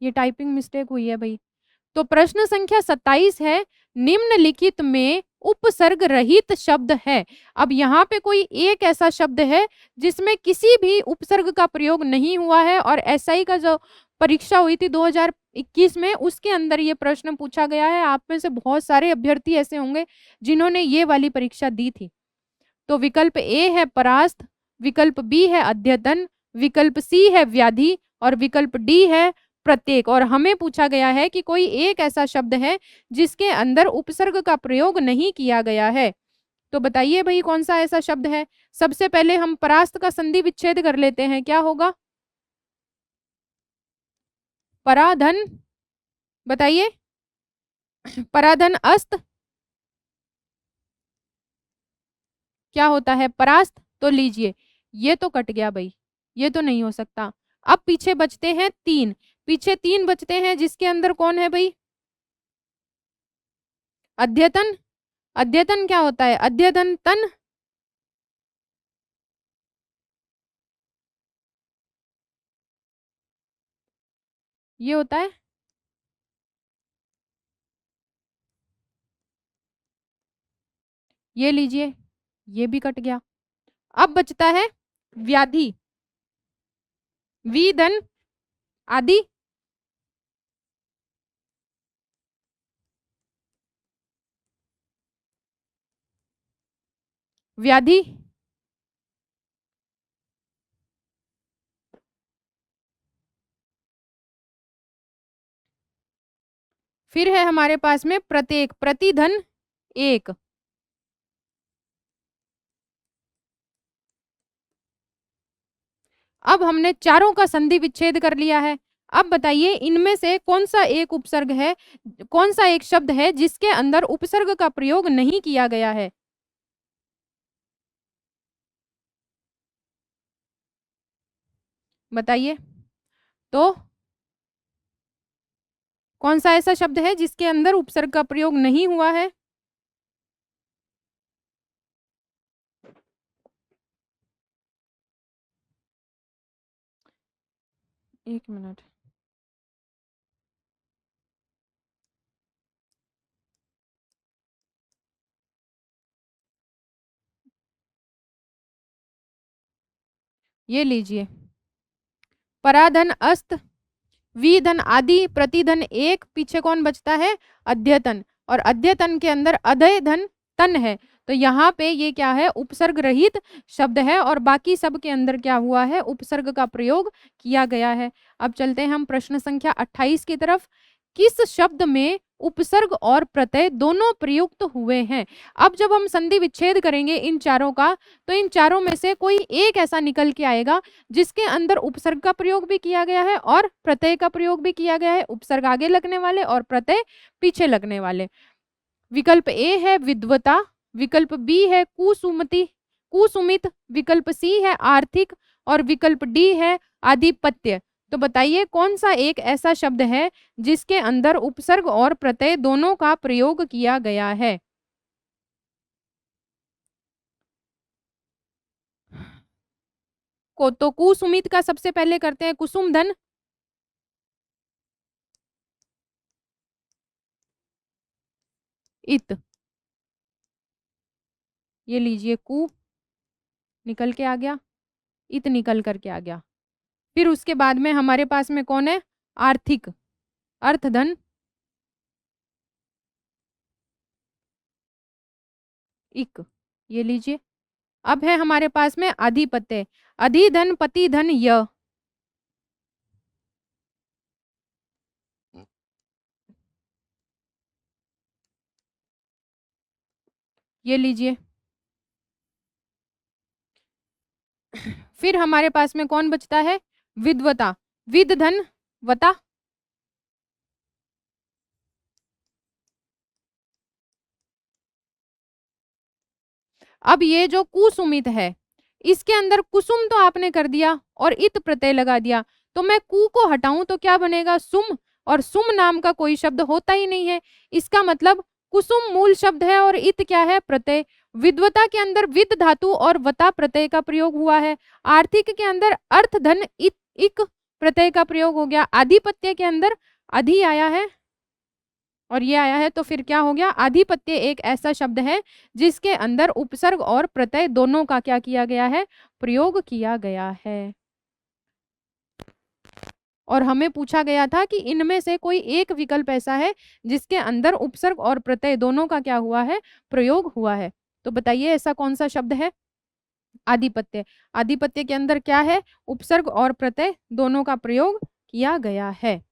ये टाइपिंग मिस्टेक हुई है भाई। तो प्रश्न संख्या 27 है, निम्नलिखित में उपसर्ग रहित शब्द है। अब यहाँ पे कोई एक ऐसा शब्द है जिसमें किसी भी उपसर्ग का प्रयोग नहीं हुआ है, और एसआई का जो परीक्षा हुई थी 2021 में, उसके अंदर ये प्रश्न पूछा गया है। आप में से बहुत सारे अभ्यर्थी ऐसे होंगे जिन्होंने ये वाली परीक्षा दी थी। तो विकल्प ए है परास्त, विकल्प बी है अद्यतन, विकल्प सी है व्याधि, और विकल्प डी है प्रत्येक। और हमें पूछा गया है कि कोई एक ऐसा शब्द है जिसके अंदर उपसर्ग का प्रयोग नहीं किया गया है। तो बताइए भाई कौन सा ऐसा शब्द है? सबसे पहले हम परास्त का संधि विच्छेद कर लेते हैं, क्या होगा? पराधन, बताइए। पराधन अस्त क्या होता है? परास्त। तो लीजिए, ये तो कट गया भाई, ये तो नहीं हो सकता। अब पीछे बचते हैं 3, पीछे 3 बचते हैं जिसके अंदर कौन है भाई? अद्यतन। अद्यतन क्या होता है? अद्यतन तन। ये होता है। ये लीजिए, ये भी कट गया। अब बचता है व्याधि, विधन आदि। व्याधि, फिर है हमारे पास में प्रत्येक, प्रतिधन एक। अब हमने चारों का संधि विच्छेद कर लिया है। अब बताइए इनमें से कौन सा एक उपसर्ग है, कौन सा एक शब्द है जिसके अंदर उपसर्ग का प्रयोग नहीं किया गया है? बताइए तो, कौन सा ऐसा शब्द है जिसके अंदर उपसर्ग का प्रयोग नहीं हुआ है? एक मिनट, ये लीजिए, पराधन अस्त, विधन आदि, प्रतिधन एक, पीछे कौन बचता है? अध्यतन। और अध्यतन के अंदर अधय धन तन है। तो यहाँ पे ये क्या है? उपसर्ग रहित शब्द है, और बाकी सब के अंदर क्या हुआ है? उपसर्ग का प्रयोग किया गया है। अब चलते हैं हम प्रश्न संख्या 28 की तरफ। किस शब्द में उपसर्ग और प्रत्यय दोनों प्रयुक्त हुए हैं? अब जब हम संधि विच्छेद करेंगे इन चारों का, तो इन चारों में से कोई एक ऐसा निकल के आएगा जिसके अंदर उपसर्ग का प्रयोग भी किया गया है और प्रत्यय का प्रयोग भी किया गया है। उपसर्ग आगे लगने वाले और प्रत्यय पीछे लगने वाले। विकल्प ए है विद्वता, विकल्प बी है कुसुमति, कुसुमित, विकल्प सी है आर्थिक, और विकल्प डी है आधिपत्य। तो बताइए कौन सा एक ऐसा शब्द है जिसके अंदर उपसर्ग और प्रत्यय दोनों का प्रयोग किया गया है? को तो कुसुमित का सबसे पहले करते हैं, कुसुम धन, इत। ये लीजिए, कु निकल के आ गया, इत निकल करके आ गया। फिर उसके बाद में हमारे पास में कौन है? आर्थिक, अर्थ धन, इक। ये लीजिए। अब है हमारे पास में अधिपत्य, अधिधन पति धन य। ये लीजिए। फिर हमारे पास में कौन बचता है? विद्वता। विद धन वता। अब ये जो कुसुमित है, इसके अंदर कुसुम तो आपने कर दिया और इत प्रत्यय लगा दिया, तो मैं कु को हटाऊं तो क्या बनेगा? सुम। और सुम नाम का कोई शब्द होता ही नहीं है। इसका मतलब कुसुम मूल शब्द है और इत क्या है? प्रत्यय। विद्वता के अंदर विद धातु और वता प्रत्यय का प्रयोग हुआ है। आर्थिक के अंदर अर्थ धन इत इक प्रत्यय का प्रयोग हो गया। आधिपत्य के अंदर अधि आया है और ये आया है, तो फिर क्या हो गया? आधिपत्य एक ऐसा शब्द है जिसके अंदर उपसर्ग और प्रत्यय दोनों का क्या किया गया है? प्रयोग किया गया है। और हमें पूछा गया था कि इनमें से कोई एक विकल्प ऐसा है जिसके अंदर उपसर्ग और प्रत्यय दोनों का क्या हुआ है? प्रयोग हुआ है। तो बताइए ऐसा कौन सा शब्द है? आधिपत्य। आधिपत्य के अंदर क्या है? उपसर्ग और प्रत्यय दोनों का प्रयोग किया गया है।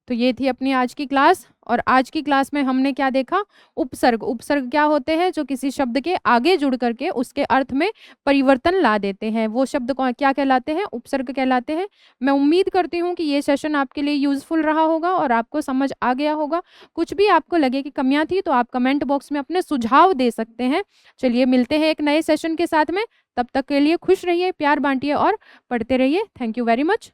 तो ये थी अपनी आज की क्लास। और आज की क्लास में हमने क्या देखा? उपसर्ग। उपसर्ग क्या होते हैं? जो किसी शब्द के आगे जुड़ करके उसके अर्थ में परिवर्तन ला देते हैं, वो शब्द को क्या कहलाते हैं? उपसर्ग कहलाते हैं। मैं उम्मीद करती हूँ कि ये सेशन आपके लिए यूजफुल रहा होगा और आपको समझ आ गया होगा। कुछ भी आपको लगे कि कमियां थी तो आप कमेंट बॉक्स में अपने सुझाव दे सकते हैं। चलिए मिलते हैं एक नए सेशन के साथ में। तब तक के लिए खुश रहिए, प्यार बांटिए और पढ़ते रहिए। Thank you very much.